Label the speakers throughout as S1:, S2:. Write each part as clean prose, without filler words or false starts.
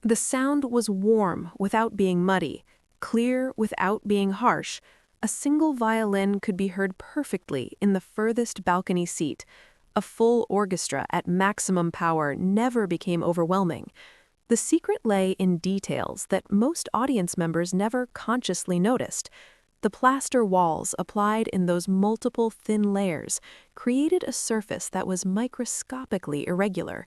S1: The sound was warm without being muddy, clear without being harsh. A single violin could be heard perfectly in the furthest balcony seat. A full orchestra at maximum power never became overwhelming. The secret lay in details that most audience members never consciously noticed. The plaster walls applied in those multiple thin layers created a surface that was microscopically irregular.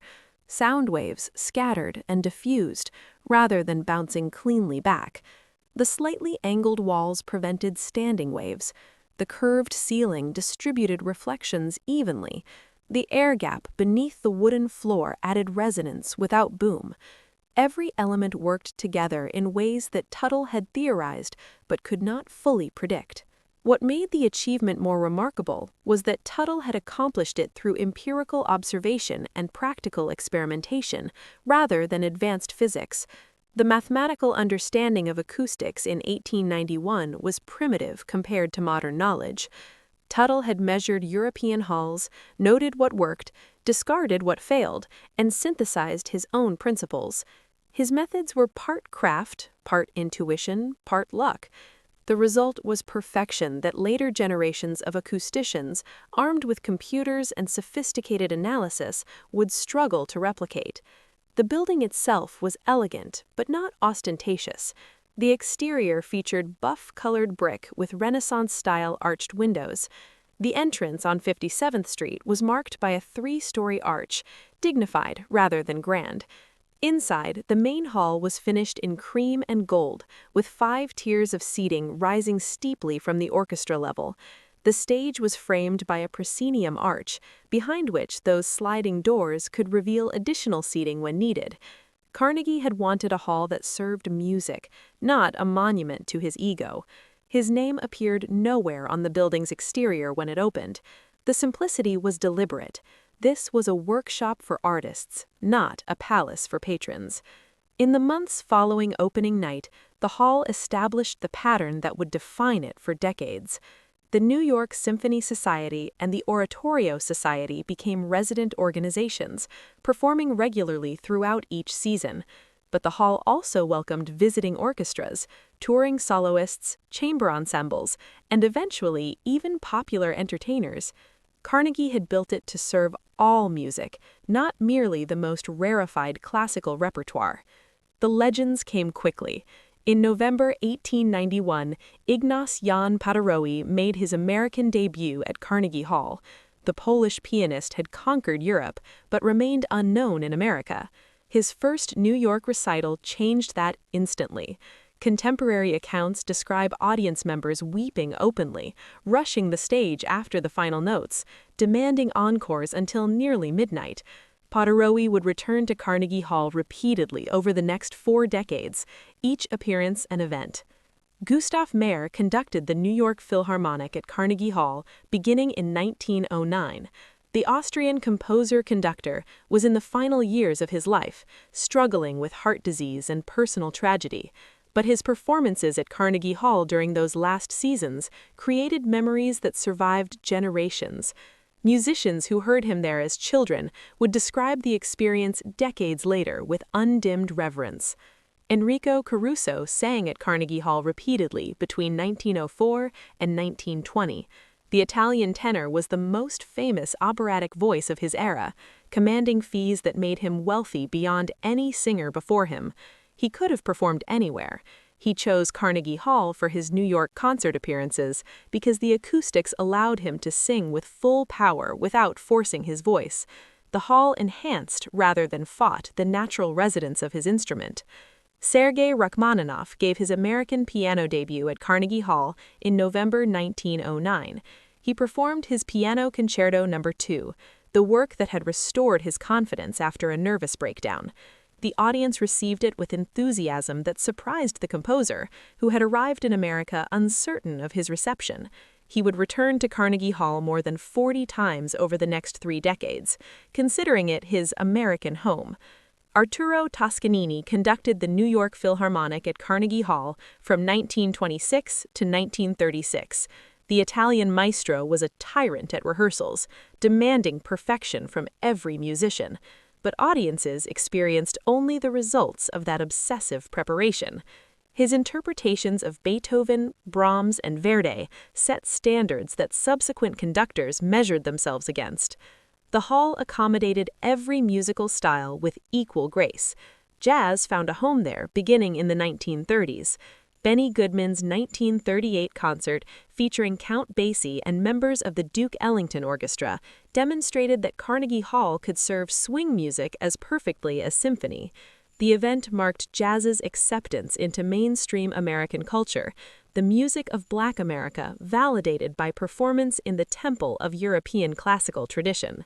S1: Sound waves scattered and diffused rather than bouncing cleanly back. The slightly angled walls prevented standing waves. The curved ceiling distributed reflections evenly. The air gap beneath the wooden floor added resonance without boom. Every element worked together in ways that Tutill had theorized but could not fully predict. What made the achievement more remarkable was that Tutill had accomplished it through empirical observation and practical experimentation, rather than advanced physics. The mathematical understanding of acoustics in 1891 was primitive compared to modern knowledge. Tutill had measured European halls, noted what worked, discarded what failed, and synthesized his own principles. His methods were part craft, part intuition, part luck. The result was perfection that later generations of acousticians, armed with computers and sophisticated analysis, would struggle to replicate. The building itself was elegant, but not ostentatious. The exterior featured buff-colored brick with Renaissance-style arched windows. The entrance on 57th Street was marked by a 3-story arch, dignified rather than grand. Inside, the main hall was finished in cream and gold, with 5 tiers of seating rising steeply from the orchestra level. The stage was framed by a proscenium arch, behind which those sliding doors could reveal additional seating when needed. Carnegie had wanted a hall that served music, not a monument to his ego. His name appeared nowhere on the building's exterior when it opened. The simplicity was deliberate. This was a workshop for artists, not a palace for patrons. In the months following opening night, the hall established the pattern that would define it for decades. The New York Symphony Society and the Oratorio Society became resident organizations, performing regularly throughout each season. But the hall also welcomed visiting orchestras, touring soloists, chamber ensembles, and eventually even popular entertainers. Carnegie had built it to serve all music, not merely the most rarefied classical repertoire. The legends came quickly. In November 1891, Ignace Jan Paderewski made his American debut at Carnegie Hall. The Polish pianist had conquered Europe, but remained unknown in America. His first New York recital changed that instantly. Contemporary accounts describe audience members weeping openly, rushing the stage after the final notes, demanding encores until nearly midnight. Paderewski would return to Carnegie Hall repeatedly over the next 4 decades, each appearance an event. Gustav Mahler conducted the New York Philharmonic at Carnegie Hall beginning in 1909. The Austrian composer-conductor was in the final years of his life, struggling with heart disease and personal tragedy. But his performances at Carnegie Hall during those last seasons created memories that survived generations. Musicians who heard him there as children would describe the experience decades later with undimmed reverence. Enrico Caruso sang at Carnegie Hall repeatedly between 1904 and 1920. The Italian tenor was the most famous operatic voice of his era, commanding fees that made him wealthy beyond any singer before him. He could have performed anywhere. He chose Carnegie Hall for his New York concert appearances because the acoustics allowed him to sing with full power without forcing his voice. The hall enhanced rather than fought the natural resonance of his instrument. Sergei Rachmaninoff gave his American piano debut at Carnegie Hall in November 1909. He performed his Piano Concerto No. 2, the work that had restored his confidence after a nervous breakdown. The audience received it with enthusiasm that surprised the composer, who had arrived in America uncertain of his reception. He would return to Carnegie Hall more than 40 times over the next 3 decades, considering it his American home. Arturo Toscanini conducted the New York Philharmonic at Carnegie Hall from 1926 to 1936. The Italian maestro was a tyrant at rehearsals, demanding perfection from every musician. but audiences experienced only the results of that obsessive preparation. His interpretations of Beethoven, Brahms, and Verdi set standards that subsequent conductors measured themselves against. The hall accommodated every musical style with equal grace. Jazz found a home there beginning in the 1930s. Benny Goodman's 1938 concert, featuring Count Basie and members of the Duke Ellington Orchestra, demonstrated that Carnegie Hall could serve swing music as perfectly as symphony. The event marked jazz's acceptance into mainstream American culture, the music of Black America validated by performance in the temple of European classical tradition.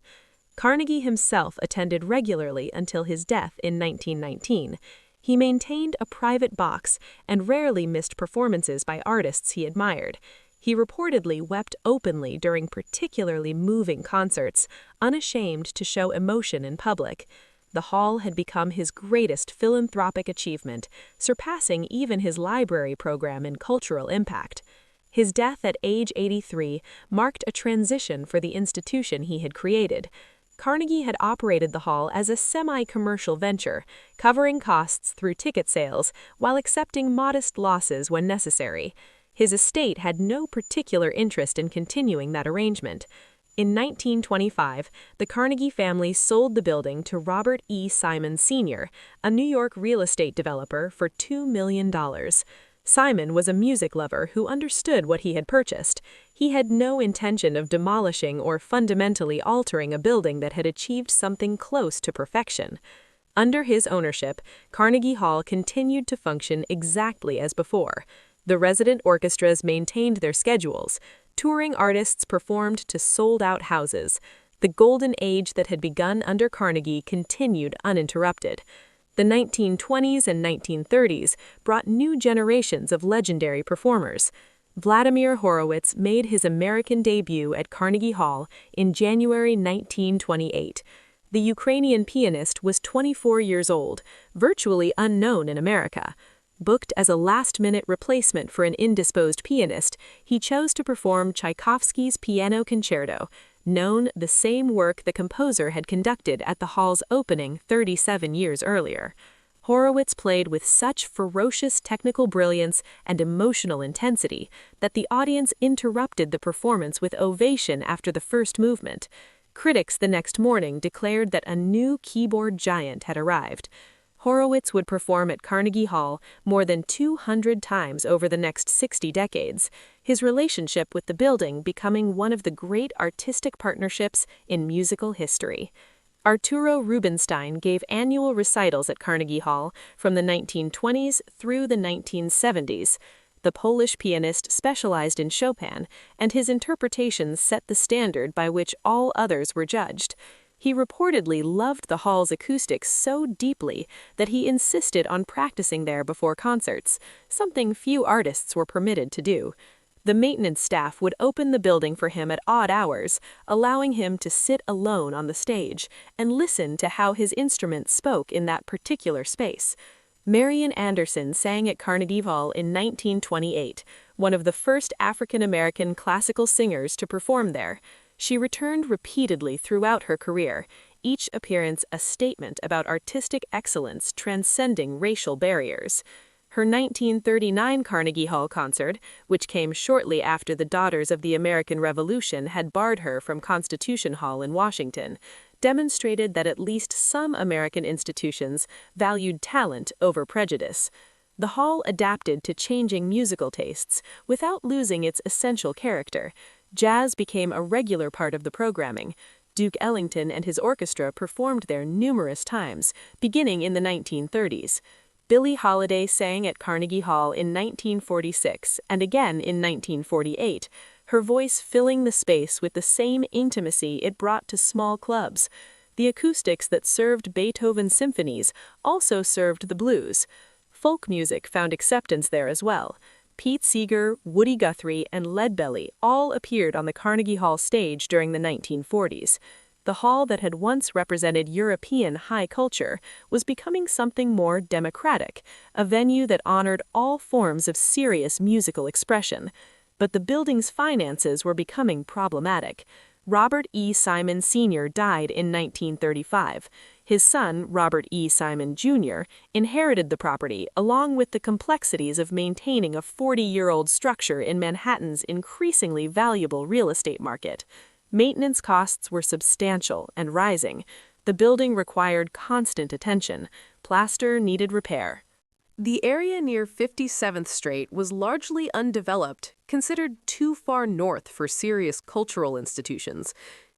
S1: Carnegie himself attended regularly until his death in 1919. He maintained a private box and rarely missed performances by artists he admired. He reportedly wept openly during particularly moving concerts, unashamed to show emotion in public. The hall had become his greatest philanthropic achievement, surpassing even his library program in cultural impact. His death at age 83 marked a transition for the institution he had created. Carnegie had operated the hall as a semi-commercial venture, covering costs through ticket sales while accepting modest losses when necessary. His estate had no particular interest in continuing that arrangement. In 1925, the Carnegie family sold the building to Robert E. Simon Sr., a New York real estate developer, for $2 million. Simon was a music lover who understood what he had purchased. He had no intention of demolishing or fundamentally altering a building that had achieved something close to perfection. Under his ownership, Carnegie Hall continued to function exactly as before. The resident orchestras maintained their schedules. Touring artists performed to sold-out houses. The golden age that had begun under Carnegie continued uninterrupted. The 1920s and 1930s brought new generations of legendary performers. Vladimir Horowitz made his American debut at Carnegie Hall in January 1928. The Ukrainian pianist was 24 years old, virtually unknown in America. Booked as a last-minute replacement for an indisposed pianist, he chose to perform Tchaikovsky's Piano Concerto, known the same work the composer had conducted at the hall's opening 37 years earlier. Horowitz played with such ferocious technical brilliance and emotional intensity that the audience interrupted the performance with ovation after the first movement. Critics the next morning declared that a new keyboard giant had arrived. Horowitz would perform at Carnegie Hall more than 200 times over the next 60 decades, his relationship with the building becoming one of the great artistic partnerships in musical history. Arturo Rubinstein gave annual recitals at Carnegie Hall from the 1920s through the 1970s. The Polish pianist specialized in Chopin, and his interpretations set the standard by which all others were judged. He reportedly loved the hall's acoustics so deeply that he insisted on practicing there before concerts, something few artists were permitted to do. The maintenance staff would open the building for him at odd hours, allowing him to sit alone on the stage and listen to how his instrument spoke in that particular space. Marian Anderson sang at Carnegie Hall in 1928, one of the first African-American classical singers to perform there. She returned repeatedly throughout her career, each appearance a statement about artistic excellence transcending racial barriers. Her 1939 Carnegie Hall concert, which came shortly after the Daughters of the American Revolution had barred her from Constitution Hall in Washington, demonstrated that at least some American institutions valued talent over prejudice. The hall adapted to changing musical tastes without losing its essential character. Jazz became a regular part of the programming. Duke Ellington and his orchestra performed there numerous times, beginning in the 1930s. Billie Holiday sang at Carnegie Hall in 1946 and again in 1948, her voice filling the space with the same intimacy it brought to small clubs. The acoustics that served Beethoven symphonies also served the blues. Folk music found acceptance there as well. Pete Seeger, Woody Guthrie, and Leadbelly all appeared on the Carnegie Hall stage during the 1940s. The hall that had once represented European high culture was becoming something more democratic, a venue that honored all forms of serious musical expression. But the building's finances were becoming problematic. Robert E. Simon Sr. died in 1935.
S2: His son, Robert E. Simon, Jr., inherited the property along with the complexities of maintaining a 40-year-old structure in Manhattan's increasingly valuable real estate market. Maintenance costs were substantial and rising. The building required constant attention. Plaster needed repair.
S1: The area near 57th Street was largely undeveloped, considered too far north for serious cultural institutions.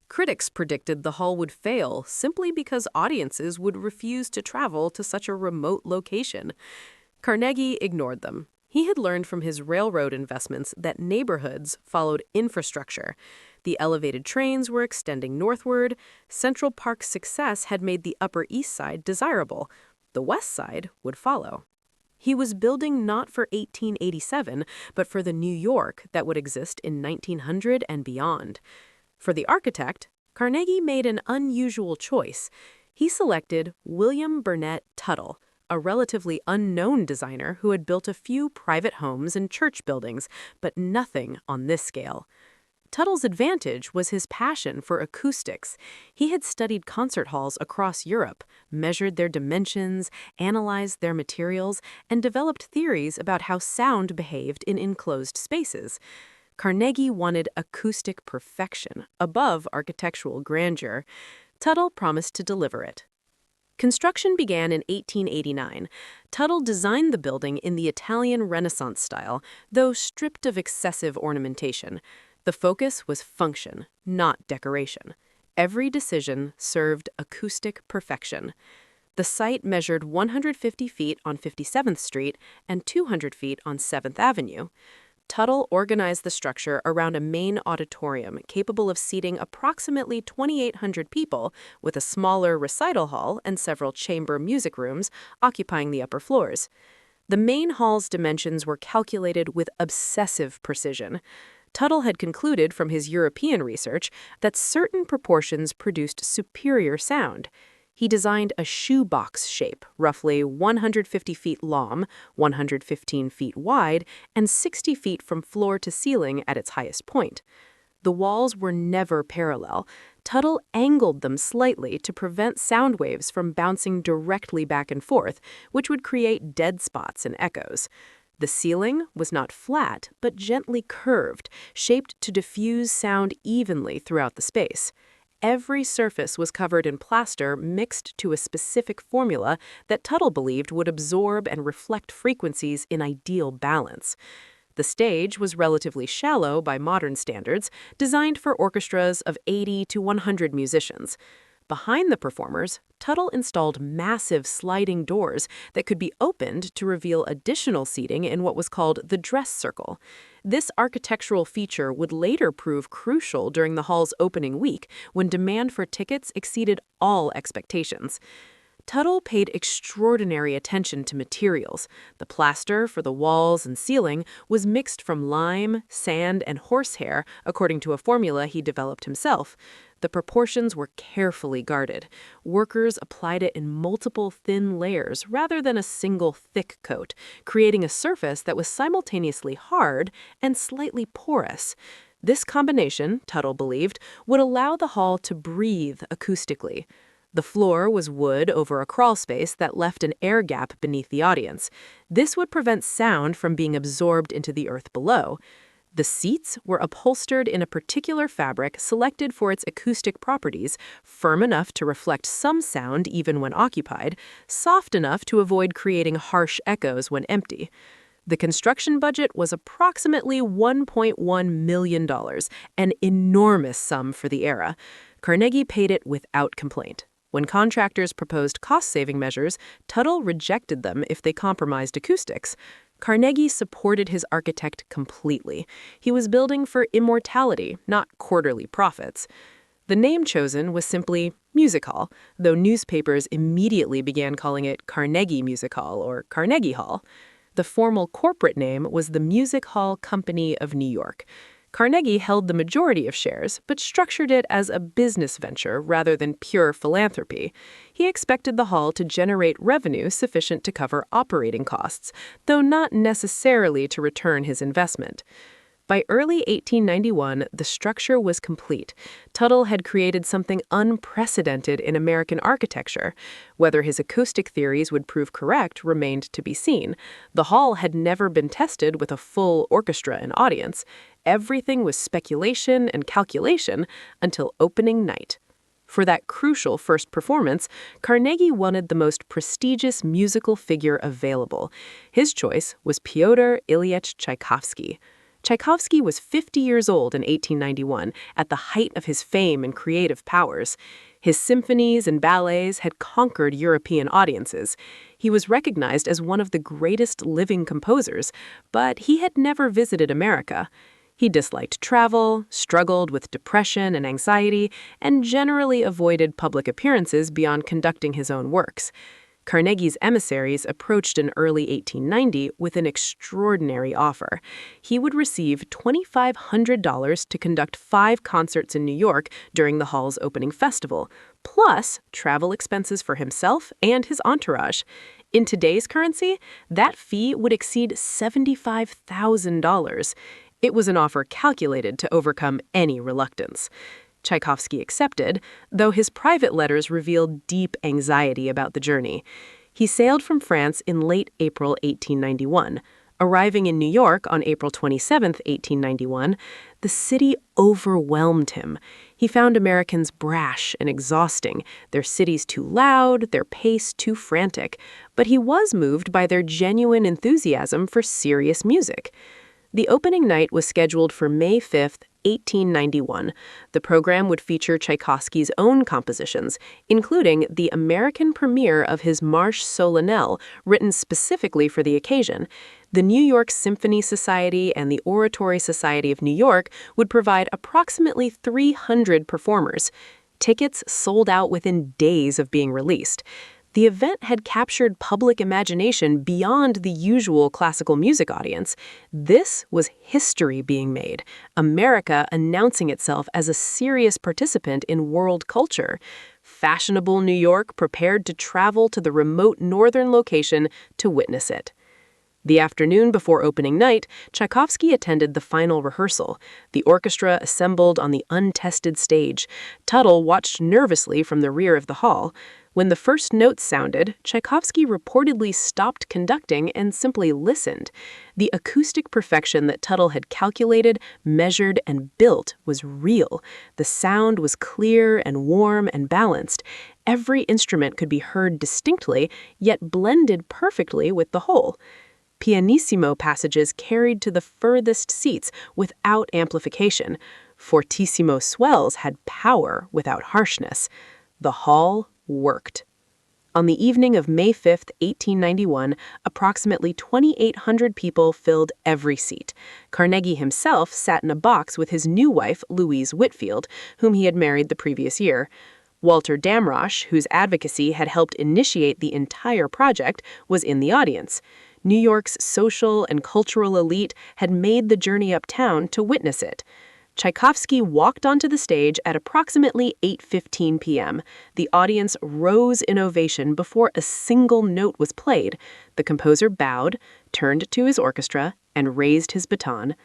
S1: Critics predicted the hall would fail simply because audiences would refuse to travel to such a remote location. Carnegie ignored them. He had learned from his railroad investments that neighborhoods followed infrastructure. The elevated trains were extending northward. Central Park's success had made the Upper East Side desirable. The West Side would follow. He was building not for 1887, but for the New York that would exist in 1900 and beyond. For the architect, Carnegie made an unusual choice. He selected William Burnet Tutill, a relatively unknown designer who had built a few private homes and church buildings, but nothing on this scale. Tuttill's advantage was his passion for acoustics. He had studied concert halls across Europe, measured their dimensions, analyzed their materials, and developed theories about how sound behaved in enclosed spaces. Carnegie wanted acoustic perfection above architectural grandeur. Tutill promised to deliver it. Construction began in 1889. Tutill designed the building in the Italian Renaissance style, though stripped of excessive ornamentation. The focus was function, not decoration. Every decision served acoustic perfection. The site measured 150 feet on 57th Street and 200 feet on 7th Avenue. Tutill organized the structure around a main auditorium capable of seating approximately 2,800 people, with a smaller recital hall and several chamber music rooms occupying the upper floors. The main hall's dimensions were calculated with obsessive precision. Tutill had concluded from his European research that certain proportions produced superior sound. He designed a shoebox shape, roughly 150 feet long, 115 feet wide, and 60 feet from floor to ceiling at its highest point. The walls were never parallel. Tutill angled them slightly to prevent sound waves from bouncing directly back and forth, which would create dead spots and echoes. The ceiling was not flat, but gently curved, shaped to diffuse sound evenly throughout the space. Every surface was covered in plaster mixed to a specific formula that Tutill believed would absorb and reflect frequencies in ideal balance. The stage was relatively shallow by modern standards, designed for orchestras of 80 to 100 musicians. Behind the performers, Tutill installed massive sliding doors that could be opened to reveal additional seating in what was called the dress circle. This architectural feature would later prove crucial during the hall's opening week, when demand for tickets exceeded all expectations. Tutill paid extraordinary attention to materials. The plaster for the walls and ceiling was mixed from lime, sand, and horsehair, according to a formula he developed himself. The proportions were carefully guarded. Workers applied it in multiple thin layers rather than a single thick coat, creating a surface that was simultaneously hard and slightly porous. This combination, Tutill believed, would allow the hall to breathe acoustically. The floor was wood over a crawl space that left an air gap beneath the audience. This would prevent sound from being absorbed into the earth below. The seats were upholstered in a particular fabric selected for its acoustic properties, firm enough to reflect some sound even when occupied, soft enough to avoid creating harsh echoes when empty. The construction budget was approximately $1.1 million, an enormous sum for the era. Carnegie paid it without complaint. When contractors proposed cost-saving measures, Tutill rejected them if they compromised acoustics. Carnegie supported his architect completely. He was building for immortality, not quarterly profits. The name chosen was simply Music Hall, though newspapers immediately began calling it Carnegie Music Hall or Carnegie Hall. The formal corporate name was the Music Hall Company of New York. Carnegie held the majority of shares, but structured it as a business venture rather than pure philanthropy. He expected the hall to generate revenue sufficient to cover operating costs, though not necessarily to return his investment.
S2: By early 1891, the structure was complete. Tutill had created something unprecedented in American architecture. Whether his acoustic theories would prove correct remained to be seen. The hall had never been tested with a full orchestra and audience. Everything was speculation and calculation until opening night. For that crucial first performance, Carnegie wanted the most prestigious musical figure available. His choice was Pyotr Ilyich Tchaikovsky. Tchaikovsky was 50 years old in 1891, at the height of his fame and creative powers. His symphonies and ballets had conquered European audiences. He was recognized as one of the greatest living composers, but he had never visited America. He disliked travel, struggled with depression and anxiety, and generally avoided public appearances beyond conducting his own works. Carnegie's emissaries approached in early 1890 with an extraordinary offer. He would receive $2,500 to conduct 5 concerts in New York during the hall's opening festival, plus travel expenses for himself and his entourage. In today's currency, that fee would exceed $75,000. It was an offer calculated to overcome any reluctance. Tchaikovsky accepted, though his private letters revealed deep anxiety about the journey. He sailed from France in late April 1891. Arriving in New York on April 27, 1891, the city overwhelmed him. He found Americans brash and exhausting, their cities too loud, their pace too frantic, but he was moved by their genuine enthusiasm for serious music. The opening night was scheduled for May 5, 1891. The program would feature Tchaikovsky's own compositions, including the American premiere of his Marche Solennelle, written specifically for the occasion. The New York Symphony Society and the Oratory Society of New York would provide approximately 300 performers. Tickets sold out within days of being released. The event had captured public imagination beyond the usual classical music audience. This was history being made, America announcing itself as a serious participant in world culture. Fashionable New York prepared to travel to the remote northern location to witness it. The afternoon before opening night, Tchaikovsky attended the final rehearsal. The orchestra assembled on the untested stage. Tutill watched nervously from the rear of the hall. When the first notes sounded, Tchaikovsky reportedly stopped conducting and simply listened. The acoustic perfection that Tutill had calculated, measured, and built was real. The sound was clear and warm and balanced. Every instrument could be heard distinctly, yet blended perfectly with the whole. Pianissimo passages carried to the furthest seats without amplification. Fortissimo swells had power without harshness. The hall worked. On the evening of May 5, 1891, approximately 2,800 people filled every seat. Carnegie himself sat in a box with his new wife, Louise Whitfield, whom he had married the previous year. Walter Damrosch, whose advocacy had helped initiate the entire project, was in the audience. New York's social and cultural elite had made the journey uptown to witness it. Tchaikovsky walked onto the stage at approximately 8:15 p.m. The audience rose in ovation before a single note was played. The composer bowed, turned to his orchestra, and raised his baton.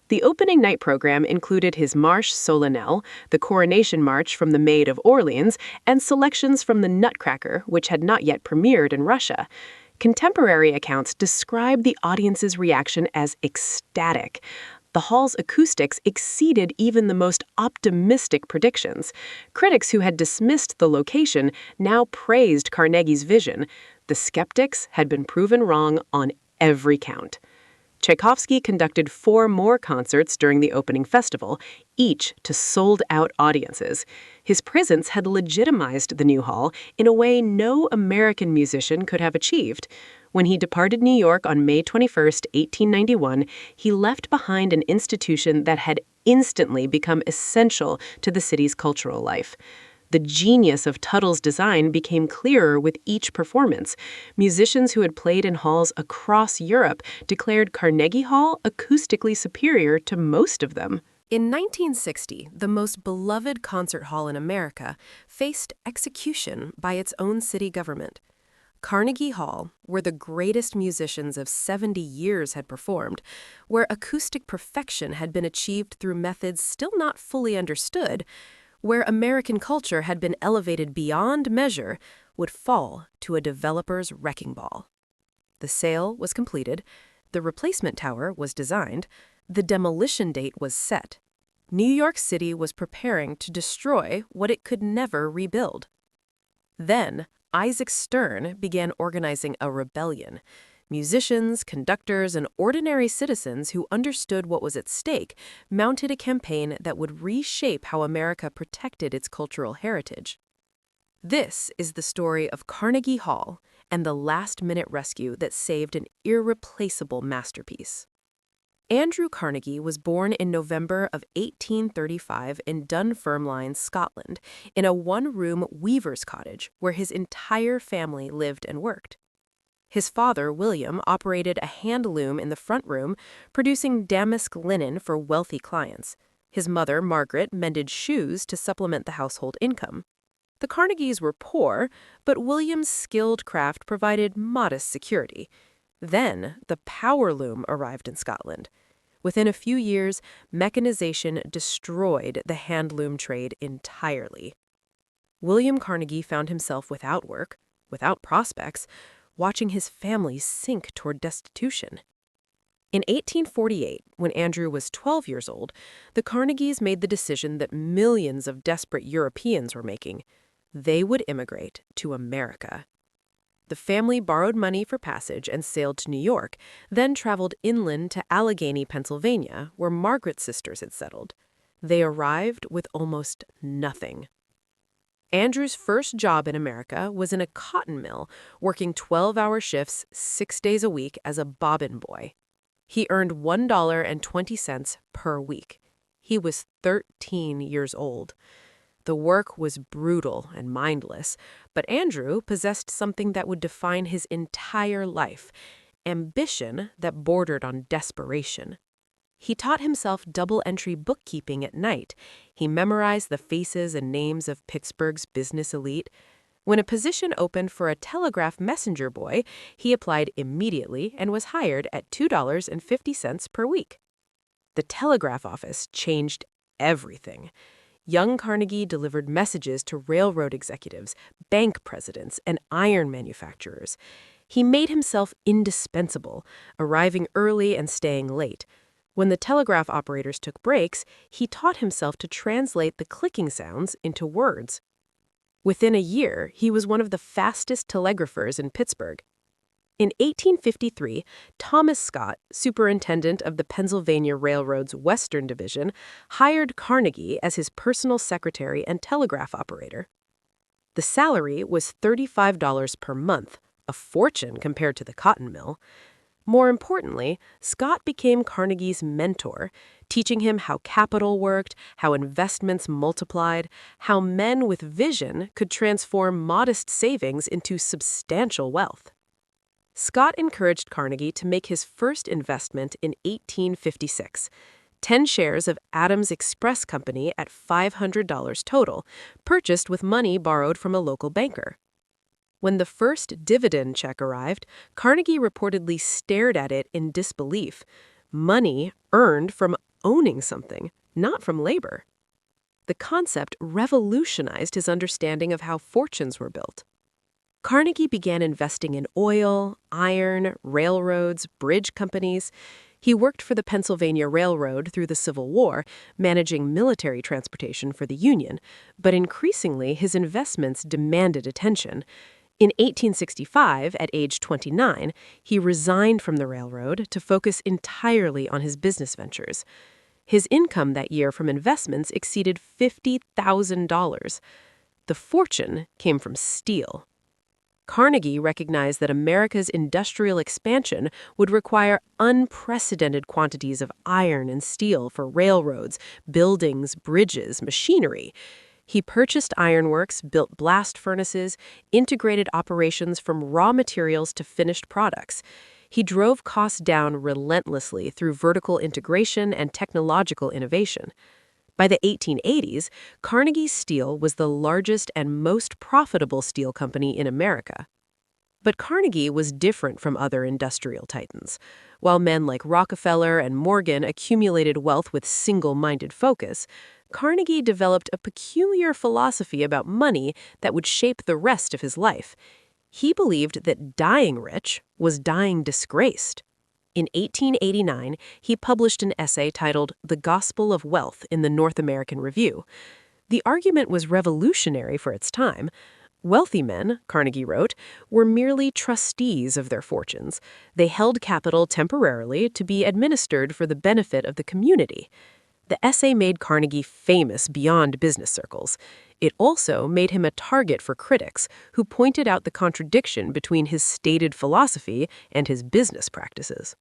S2: The opening night program included his Marche Solennelle, the Coronation March from the Maid of Orleans, and selections from the Nutcracker, which had not yet premiered in Russia. Contemporary accounts describe the audience's reaction as ecstatic. The hall's acoustics exceeded even the most optimistic predictions. Critics who had dismissed the location now praised Carnegie's vision. The skeptics had been proven wrong on every count. Tchaikovsky conducted 4 more concerts during the opening festival, each to sold-out audiences. His presence had legitimized the new hall in a way no American musician could have achieved. When he departed New York on May 21, 1891, he left behind an institution that had instantly become essential to the city's cultural life. The genius of Tutill's design became clearer with each performance. Musicians who had played in halls across Europe declared Carnegie Hall acoustically superior to most of them.
S1: In 1960, the most beloved concert hall in America faced execution by its own city government. Carnegie Hall, where the greatest musicians of 70 years had performed, where acoustic perfection had been achieved through methods still not fully understood, where American culture had been elevated beyond measure, would fall to a developer's wrecking ball. The sale was completed, the replacement tower was designed, the demolition date was set. New York City was preparing to destroy what it could never rebuild. Then, Isaac Stern began organizing a rebellion. Musicians, conductors, and ordinary citizens who understood what was at stake mounted a campaign that would reshape how America protected its cultural heritage. This is the story of Carnegie Hall and the last-minute rescue that saved an irreplaceable masterpiece. Andrew Carnegie was born in November of 1835 in Dunfermline, Scotland, in a one-room weaver's cottage where his entire family lived and worked. His father, William, operated a hand loom in the front room, producing damask linen for wealthy clients. His mother, Margaret, mended shoes to supplement the household income. The Carnegies were poor, but William's skilled craft provided modest security. Then, the power loom arrived in Scotland. Within a few years, mechanization destroyed the hand loom trade entirely. William Carnegie found himself without work, without prospects, watching his family sink toward destitution. In 1848, when Andrew was 12 years old, the Carnegies made the decision that millions of desperate Europeans were making. They would immigrate to America. The family borrowed money for passage and sailed to New York, then traveled inland to Allegheny, Pennsylvania, where Margaret's sisters had settled. They arrived with almost nothing. Andrew's first job in America was in a cotton mill, working 12-hour shifts 6 days a week as a bobbin boy. He earned $1.20 per week. He was 13 years old. The work was brutal and mindless, but Andrew possessed something that would define his entire life, ambition that bordered on desperation. He taught himself double-entry bookkeeping at night. He memorized the faces and names of Pittsburgh's business elite. When a position opened for a telegraph messenger boy, he applied immediately and was hired at $2.50 per week. The telegraph office changed everything. Young Carnegie delivered messages to railroad executives, bank presidents, and iron manufacturers. He made himself indispensable, arriving early and staying late. When the telegraph operators took breaks, he taught himself to translate the clicking sounds into words. Within a year, he was one of the fastest telegraphers in Pittsburgh. In 1853, Thomas Scott, superintendent of the Pennsylvania Railroad's Western Division, hired Carnegie as his personal secretary and telegraph operator. The salary was $35 per month, a fortune compared to the cotton mill. More importantly, Scott became Carnegie's mentor, teaching him how capital worked, how investments multiplied, how men with vision could transform modest savings into substantial wealth. Scott encouraged Carnegie to make his first investment in 1856, 10 shares of Adams Express Company at $500 total, purchased with money borrowed from a local banker. When the first dividend check arrived, Carnegie reportedly stared at it in disbelief. Money earned from owning something, not from labor. The concept revolutionized his understanding of how fortunes were built. Carnegie began investing in oil, iron, railroads, bridge companies. He worked for the Pennsylvania Railroad through the Civil War, managing military transportation for the Union, but increasingly his investments demanded attention. In 1865, at age 29, he resigned from the railroad to focus entirely on his business ventures. His income that year from investments exceeded $50,000. The fortune came from steel. Carnegie recognized that America's industrial expansion would require unprecedented quantities of iron and steel for railroads, buildings, bridges, machinery. He purchased ironworks, built blast furnaces, integrated operations from raw materials to finished products. He drove costs down relentlessly through vertical integration and technological innovation. By the 1880s, Carnegie Steel was the largest and most profitable steel company in America. But Carnegie was different from other industrial titans. While men like Rockefeller and Morgan accumulated wealth with single-minded focus, Carnegie developed a peculiar philosophy about money that would shape the rest of his life. He believed that dying rich was dying disgraced. In 1889, he published an essay titled The Gospel of Wealth in the North American Review. The argument was revolutionary for its time. Wealthy men, Carnegie wrote, were merely trustees of their fortunes. They held capital temporarily to be administered for the benefit of the community. The essay made Carnegie famous beyond business circles. It also made him a target for critics who pointed out the contradiction between his stated philosophy and his business practices.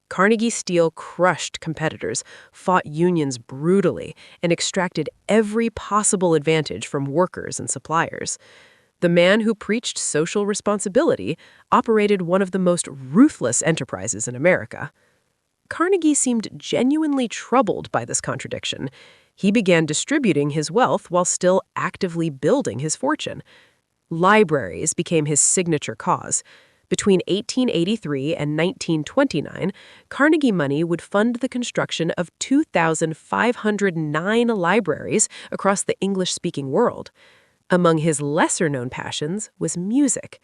S1: Carnegie Steel crushed competitors, fought unions brutally, and extracted every possible advantage from workers and suppliers. The man who preached social responsibility operated one of the most ruthless enterprises in America. Carnegie seemed genuinely troubled by this contradiction. He began distributing his wealth while still actively building his fortune. Libraries became his signature cause. Between 1883 and 1929, Carnegie money would fund the construction of 2,509 libraries across the English-speaking world. Among his lesser-known passions was music.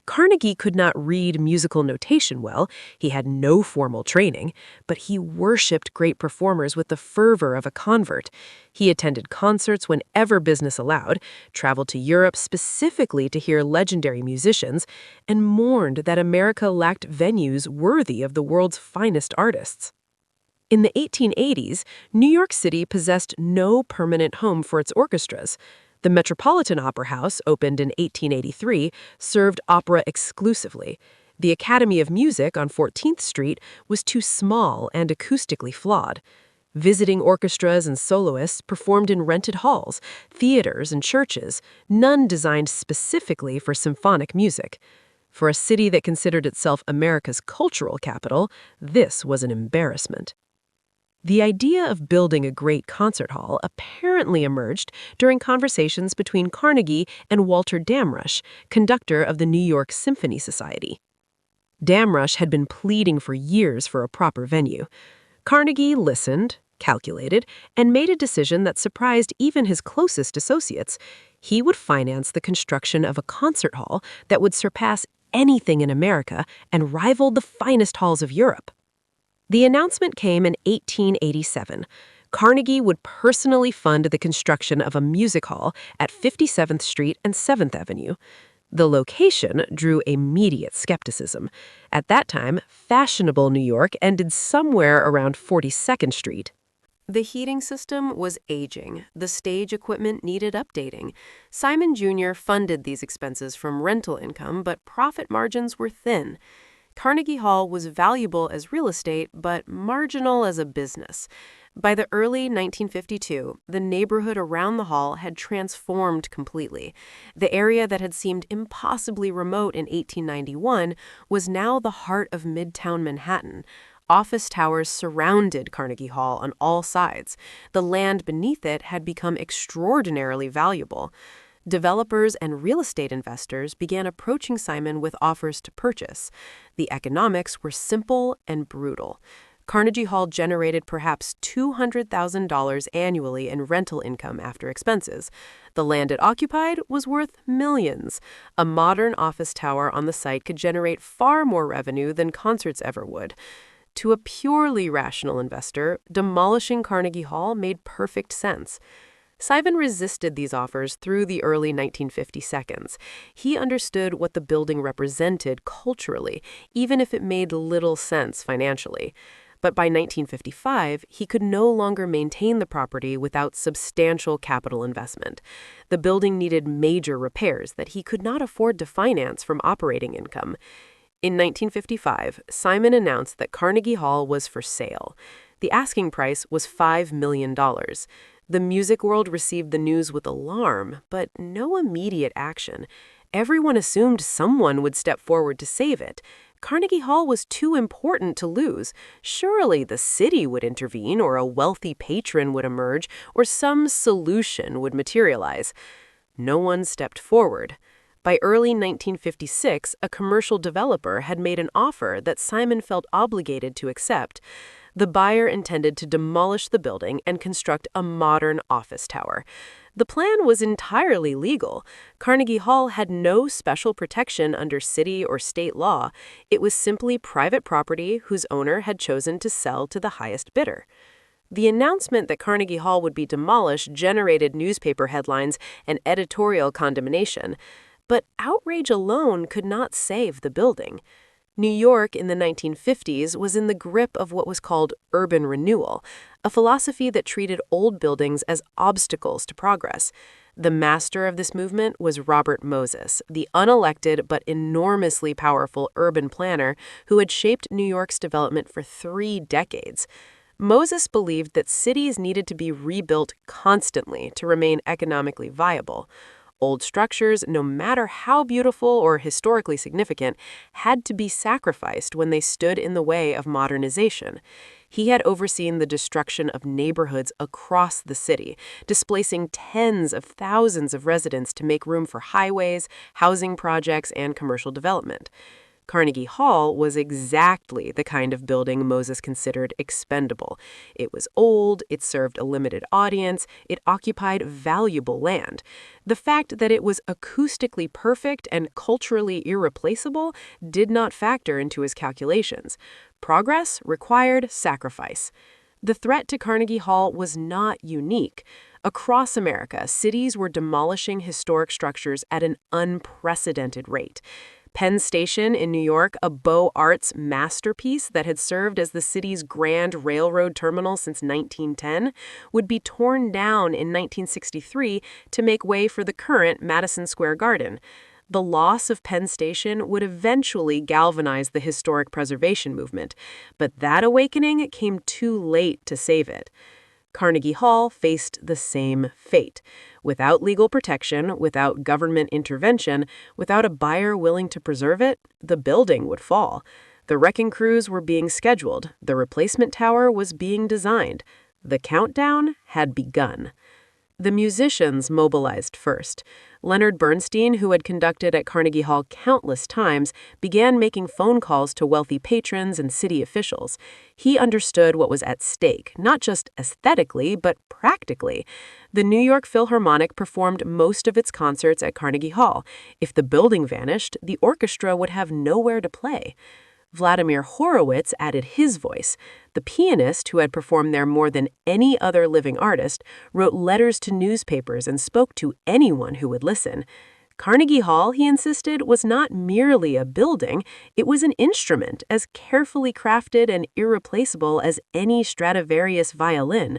S1: Carnegie could not read musical notation well, he had no formal training, but he worshipped great performers with the fervor of a convert. He attended concerts whenever business allowed, traveled to Europe specifically to hear legendary musicians, and mourned that America lacked venues worthy of the world's finest artists. In the 1880s, New York City possessed no permanent home for its orchestras. The Metropolitan Opera House, opened in 1883, served opera exclusively. The Academy of Music on 14th Street was too small and acoustically flawed. Visiting orchestras and soloists performed in rented halls, theaters, and churches, none designed specifically for symphonic music. For a city that considered itself America's cultural capital, this was an embarrassment. The idea of building a great concert hall apparently emerged during conversations between Carnegie and Walter Damrush, conductor of the New York Symphony Society. Damrush had been pleading for years for a proper venue. Carnegie listened, calculated, and made a decision that surprised even his closest associates. He would finance the construction of a concert hall that would surpass anything in America and rival the finest halls of Europe. The announcement came in 1887. Carnegie would personally fund the construction of a music hall at 57th Street and 7th Avenue. The location drew immediate skepticism. At that time, fashionable New York ended somewhere around 42nd Street. The heating system was aging. The stage equipment needed updating. Simon Jr. funded these expenses from rental income, but profit margins were thin. Carnegie Hall was valuable as real estate, but marginal as a business. By the early 1952, the neighborhood around the hall had transformed completely. The area that had seemed impossibly remote in 1891 was now the heart of Midtown Manhattan. Office towers surrounded Carnegie Hall on all sides. The land beneath it had become extraordinarily valuable. Developers and real estate investors began approaching Simon with offers to purchase. The economics were simple and brutal. Carnegie Hall generated perhaps $200,000 annually in rental income after expenses. The land it occupied was worth millions. A modern office tower on the site could generate far more revenue than concerts ever would. To a purely rational investor, demolishing Carnegie Hall made perfect sense. Simon resisted these offers through the early 1952s. He understood what the building represented culturally, even if it made little sense financially. But by 1955, he could no longer maintain the property without substantial capital investment. The building needed major repairs that he could not afford to finance from operating income. In 1955, Simon announced that Carnegie Hall was for sale. The asking price was $5 million. The music world received the news with alarm, but no immediate action. Everyone assumed someone would step forward to save it. Carnegie Hall was too important to lose. Surely the city would intervene, or a wealthy patron would emerge, or some solution would materialize. No one stepped forward. By early 1956, a commercial developer had made an offer that Simon felt obligated to accept. The buyer intended to demolish the building and construct a modern office tower. The plan was entirely legal. Carnegie Hall had no special protection under city or state law. It was simply private property whose owner had chosen to sell to the highest bidder. The announcement that Carnegie Hall would be demolished generated newspaper headlines and editorial condemnation, but outrage alone could not save the building. New York in the 1950s was in the grip of what was called urban renewal, a philosophy that treated old buildings as obstacles to progress. The master of this movement was Robert Moses, the unelected but enormously powerful urban planner who had shaped New York's development for 3 decades. Moses believed that cities needed to be rebuilt constantly to remain economically viable. Old structures, no matter how beautiful or historically significant, had to be sacrificed when they stood in the way of modernization. He had overseen the destruction of neighborhoods across the city, displacing tens of thousands of residents to make room for highways, housing projects, and commercial development. Carnegie Hall was exactly the kind of building Moses considered expendable. It was old, it served a limited audience, it occupied valuable land. The fact that it was acoustically perfect and culturally irreplaceable did not factor into his calculations. Progress required sacrifice. The threat to Carnegie Hall was not unique. Across America, cities were demolishing historic structures at an unprecedented rate. Penn Station in New York, a Beaux Arts masterpiece that had served as the city's grand railroad terminal since 1910, would be torn down in 1963 to make way for the current Madison Square Garden. The loss of Penn Station would eventually galvanize the historic preservation movement, but that awakening came too late to save it. Carnegie Hall faced the same fate. Without legal protection, without government intervention, without a buyer willing to preserve it, the building would fall. The wrecking crews were being scheduled. The replacement tower was being designed. The countdown had begun. The musicians mobilized first. Leonard Bernstein, who had conducted at Carnegie Hall countless times, began making phone calls to wealthy patrons and city officials. He understood what was at stake, not just aesthetically, but practically. The New York Philharmonic performed most of its concerts at Carnegie Hall. If the building vanished, the orchestra would have nowhere to play. Vladimir Horowitz added his voice. The pianist, who had performed there more than any other living artist, wrote letters to newspapers and spoke to anyone who would listen. Carnegie Hall, he insisted, was not merely a building, it was an instrument as carefully crafted and irreplaceable as any Stradivarius violin.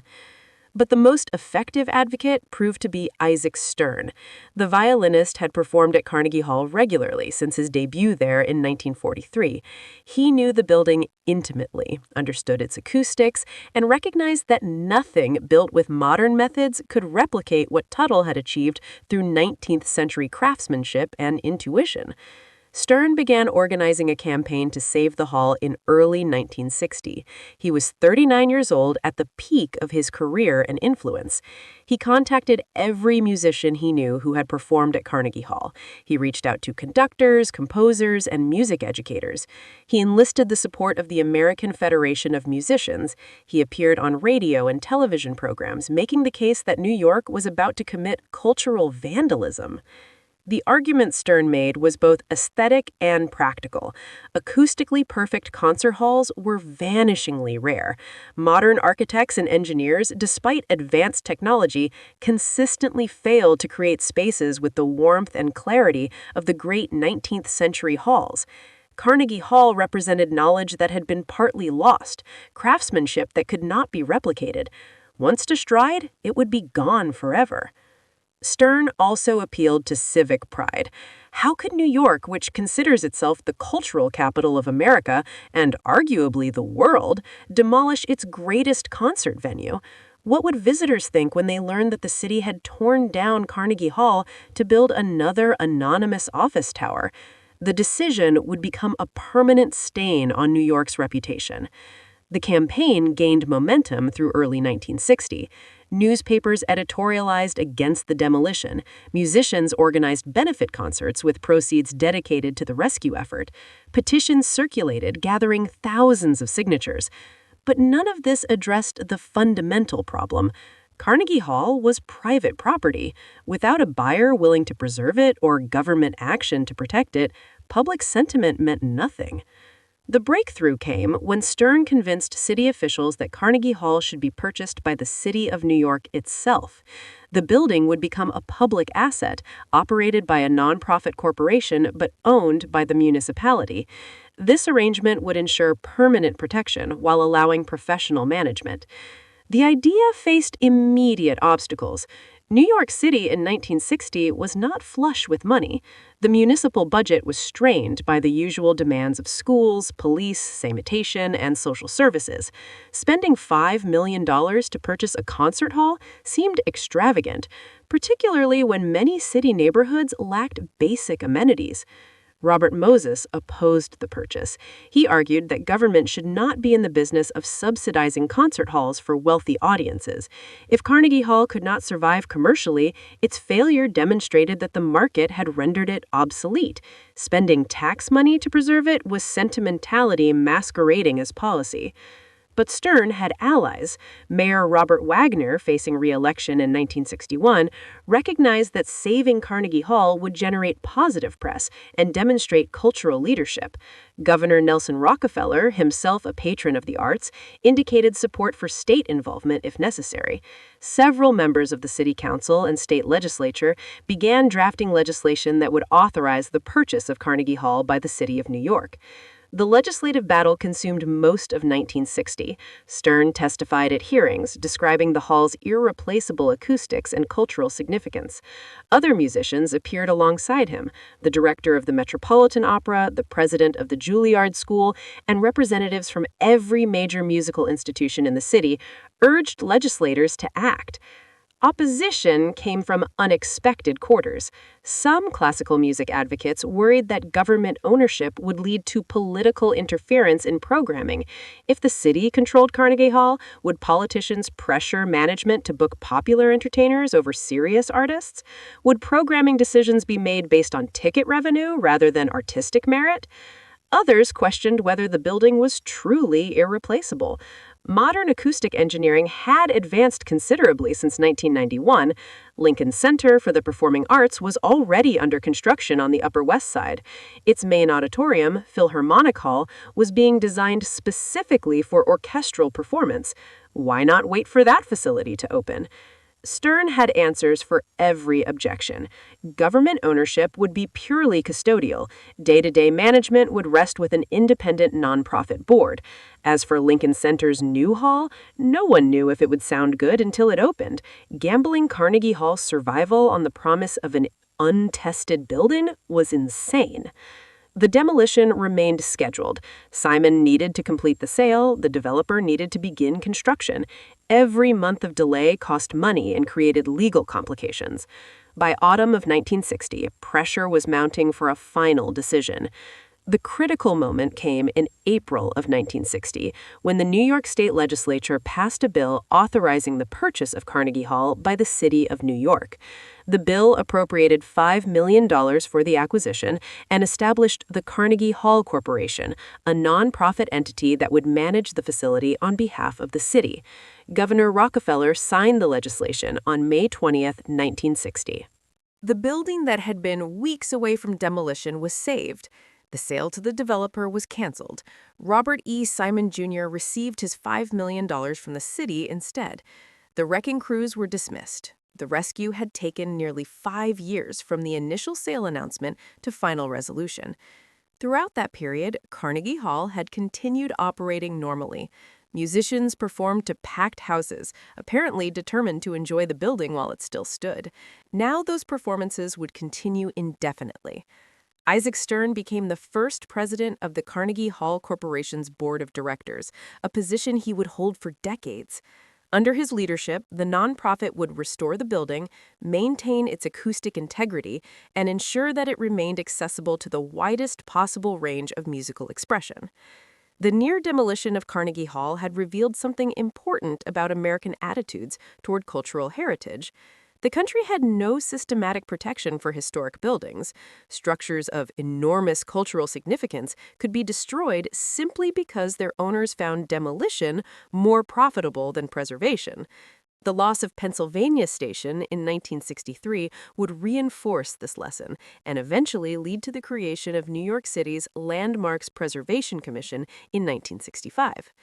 S1: But the most effective advocate proved to be Isaac Stern. The violinist had performed at Carnegie Hall regularly since his debut there in 1943. He knew the building intimately, understood its acoustics, and recognized that nothing built with modern methods could replicate what Tutill had achieved through 19th century craftsmanship and intuition. Stern began organizing a campaign to save the hall in early 1960. He was 39 years old at the peak of his career and influence. He contacted every musician he knew who had performed at Carnegie Hall. He reached out to conductors, composers, and music educators. He enlisted the support of the American Federation of Musicians. He appeared on radio and television programs, making the case that New York was about to commit cultural vandalism. The argument Stern made was both aesthetic and practical. Acoustically perfect concert halls were vanishingly rare. Modern architects and engineers, despite advanced technology, consistently failed to create spaces with the warmth and clarity of the great 19th century halls. Carnegie Hall represented knowledge that had been partly lost, craftsmanship that could not be replicated. Once destroyed, it would be gone forever. Stern also appealed to civic pride. How could New York, which considers itself the cultural capital of America and arguably the world, demolish its greatest concert venue? What would visitors think when they learned that the city had torn down Carnegie Hall to build another anonymous office tower? The decision would become a permanent stain on New York's reputation. The campaign gained momentum through early 1960.
S3: Newspapers editorialized against the demolition. Musicians organized benefit concerts with proceeds dedicated to the rescue effort. Petitions circulated, gathering thousands of signatures. But none of this addressed the fundamental problem. Carnegie Hall was private property. Without a buyer willing to preserve it or government action to protect it, public sentiment meant nothing. The breakthrough came when Stern convinced city officials that Carnegie Hall should be purchased by the city of New York itself. The building would become a public asset, operated by a nonprofit corporation but owned by the municipality. This arrangement would ensure permanent protection while allowing professional management. The idea faced immediate obstacles. New York City in 1960 was not flush with money. The municipal budget was strained by the usual demands of schools, police, sanitation, and social services. Spending $5 million to purchase a concert hall seemed extravagant, particularly when many city neighborhoods lacked basic amenities. Robert Moses opposed the purchase. He argued that government should not be in the business of subsidizing concert halls for wealthy audiences. If Carnegie Hall could not survive commercially, its failure demonstrated that the market had rendered it obsolete. Spending tax money to preserve it was sentimentality masquerading as policy. But Stern had allies. Mayor Robert Wagner, facing re-election in 1961, recognized that saving Carnegie Hall would generate positive press and demonstrate cultural leadership. Governor Nelson Rockefeller, himself a patron of the arts, indicated support for state involvement if necessary. Several members of the city council and state legislature began drafting legislation that would authorize the purchase of Carnegie Hall by the city of New York. The legislative battle consumed most of 1960. Stern testified at hearings, describing the hall's irreplaceable acoustics and cultural significance. Other musicians appeared alongside him: the director of the Metropolitan Opera, the president of the Juilliard School, and representatives from every major musical institution in the city urged legislators to act. Opposition came from unexpected quarters. Some classical music advocates worried that government ownership would lead to political interference in programming. If the city controlled Carnegie Hall, would politicians pressure management to book popular entertainers over serious artists? Would programming decisions be made based on ticket revenue rather than artistic merit? Others questioned whether the building was truly irreplaceable. Modern acoustic engineering had advanced considerably since 1991. Lincoln Center for the Performing Arts was already under construction on the Upper West Side. Its main auditorium, Philharmonic Hall, was being designed specifically for orchestral performance. Why not wait for that facility to open? Stern had answers for every objection. Government ownership would be purely custodial. Day-to-day management would rest with an independent nonprofit board. As for Lincoln Center's new hall, no one knew if it would sound good until it opened. Gambling Carnegie Hall's survival on the promise of an untested building was insane. The demolition remained scheduled. Simon needed to complete the sale, the developer needed to begin construction. Every month of delay cost money and created legal complications. By autumn of 1960, pressure was mounting for a final decision. The critical moment came in April of 1960, when the New York State Legislature passed a bill authorizing the purchase of Carnegie Hall by the city of New York. The bill appropriated $5 million for the acquisition and established the Carnegie Hall Corporation, a nonprofit entity that would manage the facility on behalf of the city. Governor Rockefeller signed the legislation on May 20th, 1960.
S1: The building that had been weeks away from demolition was saved. The sale to the developer was canceled. Robert E. Simon Jr. received his $5 million from the city instead. The wrecking crews were dismissed. The rescue had taken nearly 5 years from the initial sale announcement to final resolution. Throughout that period, Carnegie Hall had continued operating normally. Musicians performed to packed houses, apparently determined to enjoy the building while it still stood. Now those performances would continue indefinitely. Isaac Stern became the first president of the Carnegie Hall Corporation's board of directors, a position he would hold for decades. Under his leadership, the nonprofit would restore the building, maintain its acoustic integrity, and ensure that it remained accessible to the widest possible range of musical expression. The near demolition of Carnegie Hall had revealed something important about American attitudes toward cultural heritage. The country had no systematic protection for historic buildings. Structures of enormous cultural significance could be destroyed simply because their owners found demolition more profitable than preservation. The loss of Pennsylvania Station in 1963 would reinforce this lesson and eventually lead to the creation of New York City's Landmarks Preservation Commission in 1965.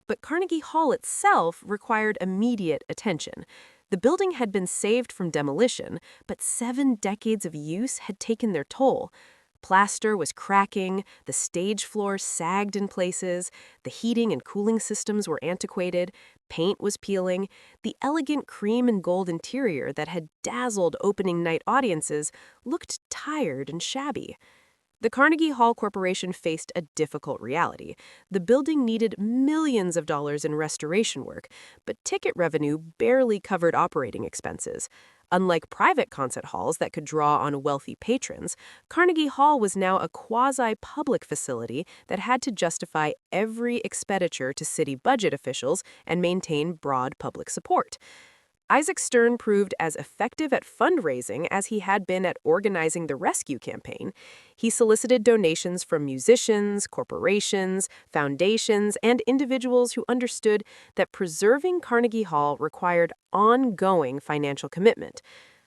S1: But Carnegie Hall itself required immediate attention. The building had been saved from demolition, but 7 decades of use had taken their toll. Plaster was cracking, the stage floor sagged in places, the heating and cooling systems were antiquated, paint was peeling, the elegant cream and gold interior that had dazzled opening night audiences looked tired and shabby. The Carnegie Hall Corporation faced a difficult reality. The building needed millions of dollars in restoration work, but ticket revenue barely covered operating expenses. Unlike private concert halls that could draw on wealthy patrons, Carnegie Hall was now a quasi-public facility that had to justify every expenditure to city budget officials and maintain broad public support. Isaac Stern proved as effective at fundraising as he had been at organizing the rescue campaign. He solicited donations from musicians, corporations, foundations, and individuals who understood that preserving Carnegie Hall required ongoing financial commitment.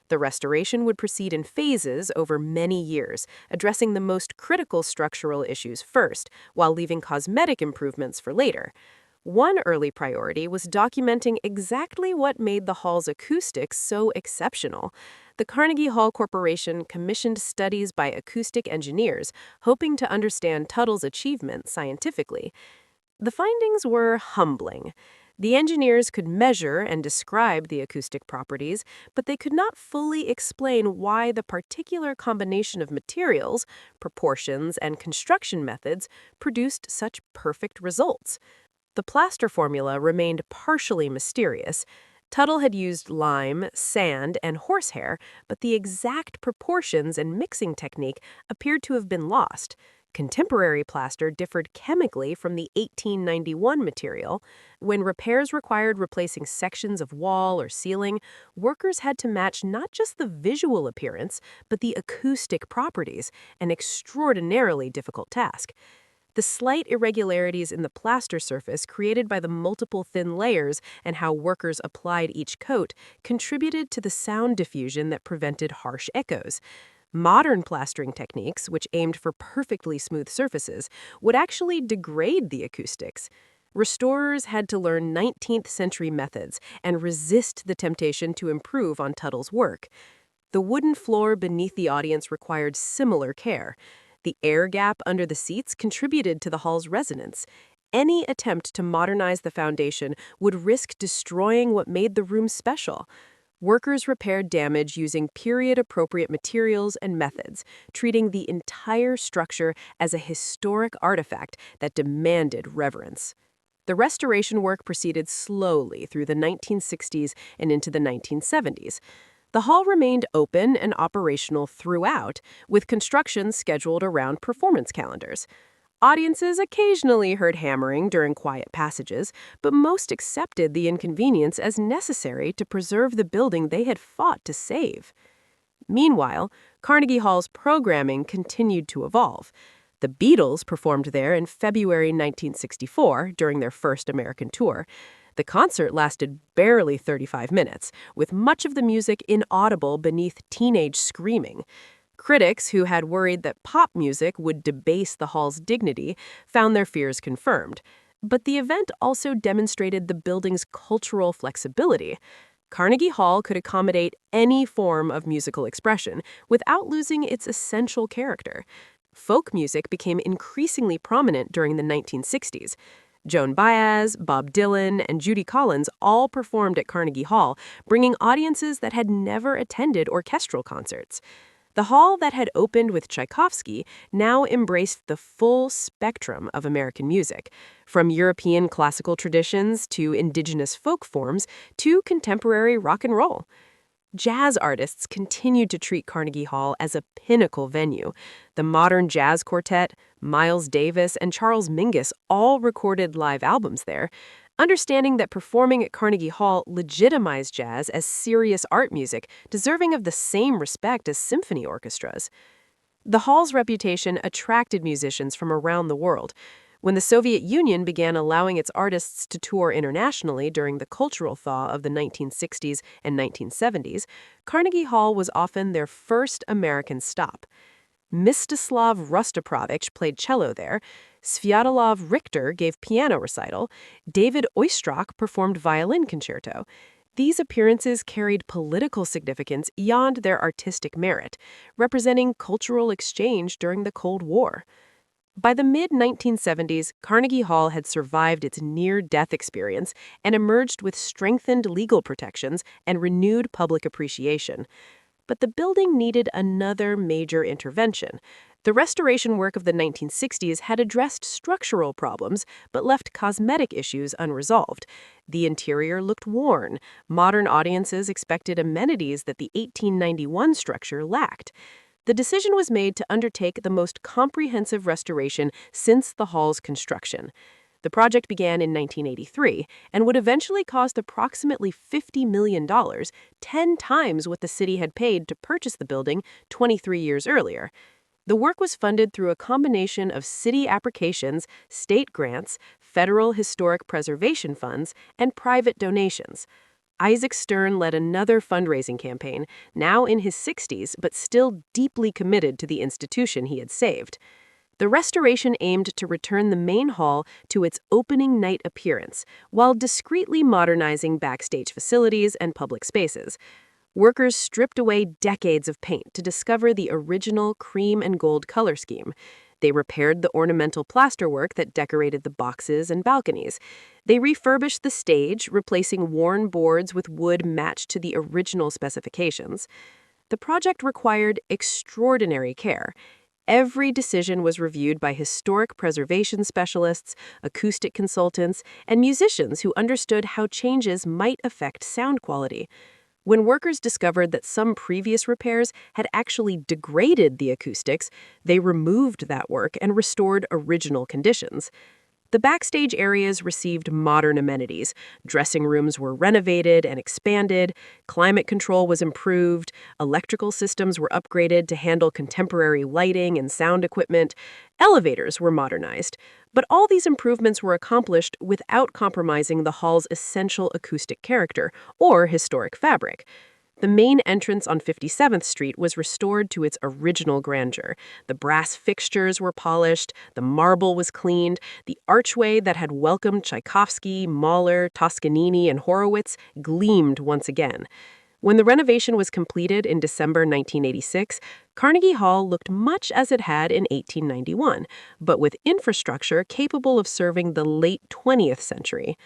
S1: The restoration would proceed in phases over many years, addressing the most critical structural issues first, while leaving cosmetic improvements for later. One early priority was documenting exactly what made the hall's acoustics so exceptional. The Carnegie Hall Corporation commissioned studies by acoustic engineers, hoping to understand Tuttill's achievement scientifically. The findings were humbling. The engineers could measure and describe the acoustic properties, but they could not fully explain why the particular combination of materials, proportions, and construction methods produced such perfect results. The plaster formula remained partially mysterious. Tutill had used lime, sand, and horsehair, but the exact proportions and mixing technique appeared to have been lost. Contemporary plaster differed chemically from the 1891 material. When repairs required replacing sections of wall or ceiling, workers had to match not just the visual appearance, but the acoustic properties, an extraordinarily difficult task. The slight irregularities in the plaster surface created by the multiple thin layers and how workers applied each coat contributed to the sound diffusion that prevented harsh echoes. Modern plastering techniques, which aimed for perfectly smooth surfaces, would actually degrade the acoustics. Restorers had to learn 19th century methods and resist the temptation to improve on Tuttill's work. The wooden floor beneath the audience required similar care. The air gap under the seats contributed to the hall's resonance. Any attempt to modernize the foundation would risk destroying what made the room special. Workers repaired damage using period-appropriate materials and methods, treating the entire structure as a historic artifact that demanded reverence. The restoration work proceeded slowly through the 1960s and into the 1970s. The hall remained open and operational throughout, with construction scheduled around performance calendars. Audiences occasionally heard hammering during quiet passages, but most accepted the inconvenience as necessary to preserve the building they had fought to save. Meanwhile, Carnegie Hall's programming continued to evolve. The Beatles performed there in February 1964 during their first American tour. The concert lasted barely 35 minutes, with much of the music inaudible beneath teenage screaming. Critics who had worried that pop music would debase the hall's dignity found their fears confirmed. But the event also demonstrated the building's cultural flexibility. Carnegie Hall could accommodate any form of musical expression without losing its essential character. Folk music became increasingly prominent during the 1960s. Joan Baez, Bob Dylan, and Judy Collins all performed at Carnegie Hall, bringing audiences that had never attended orchestral concerts. The hall that had opened with Tchaikovsky now embraced the full spectrum of American music, from European classical traditions to indigenous folk forms to contemporary rock and roll. Jazz artists continued to treat Carnegie Hall as a pinnacle venue. The modern jazz quartet, Miles Davis, and Charles Mingus all recorded live albums there. Understanding that performing at Carnegie Hall legitimized jazz as serious art music, deserving of the same respect as symphony orchestras. The hall's reputation attracted musicians from around the world. When the Soviet Union began allowing its artists to tour internationally during the cultural thaw of the 1960s and 1970s, Carnegie Hall was often their first American stop. Mstislav Rostoprovich played cello there, Sviatoslav Richter gave piano recital, David Oistrakh performed violin concerto. These appearances carried political significance beyond their artistic merit, representing cultural exchange during the Cold War. By the mid-1970s, Carnegie Hall had survived its near-death experience and emerged with strengthened legal protections and renewed public appreciation. But the building needed another major intervention. The restoration work of the 1960s had addressed structural problems but left cosmetic issues unresolved. The interior looked worn. Modern audiences expected amenities that the 1891 structure lacked. The decision was made to undertake the most comprehensive restoration since the hall's construction. The project began in 1983 and would eventually cost approximately $50 million, 10 times what the city had paid to purchase the building 23 years earlier. The work was funded through a combination of city applications, state grants, federal historic preservation funds, and private donations. Isaac Stern led another fundraising campaign, now in his 60s but still deeply committed to the institution he had saved. The restoration aimed to return the main hall to its opening night appearance, while discreetly modernizing backstage facilities and public spaces. Workers stripped away decades of paint to discover the original cream and gold color scheme. They repaired the ornamental plasterwork that decorated the boxes and balconies. They refurbished the stage, replacing worn boards with wood matched to the original specifications. The project required extraordinary care. Every decision was reviewed by historic preservation specialists, acoustic consultants, and musicians who understood how changes might affect sound quality. When workers discovered that some previous repairs had actually degraded the acoustics, they removed that work and restored original conditions. The backstage areas received modern amenities. Dressing rooms were renovated and expanded, climate control was improved, electrical systems were upgraded to handle contemporary lighting and sound equipment, elevators were modernized. But all these improvements were accomplished without compromising the hall's essential acoustic character or historic fabric. The main entrance on 57th Street was restored to its original grandeur. The brass fixtures were polished, the marble was cleaned, the archway that had welcomed Tchaikovsky, Mahler, Toscanini, and Horowitz gleamed once again. When the renovation was completed in December 1986, Carnegie Hall looked much as it had in 1891, but with infrastructure capable of serving the late 20th century.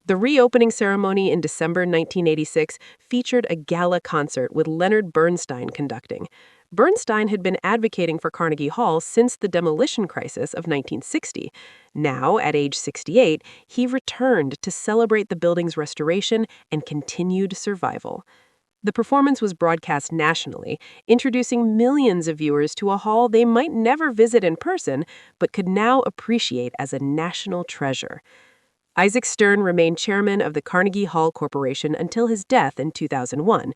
S1: The reopening ceremony in December 1986 featured a gala concert with Leonard Bernstein conducting. Bernstein had been advocating for Carnegie Hall since the demolition crisis of 1960. Now, at age 68, he returned to celebrate the building's restoration and continued survival. The performance was broadcast nationally, introducing millions of viewers to a hall they might never visit in person, but could now appreciate as a national treasure. Isaac Stern remained chairman of the Carnegie Hall Corporation until his death in 2001.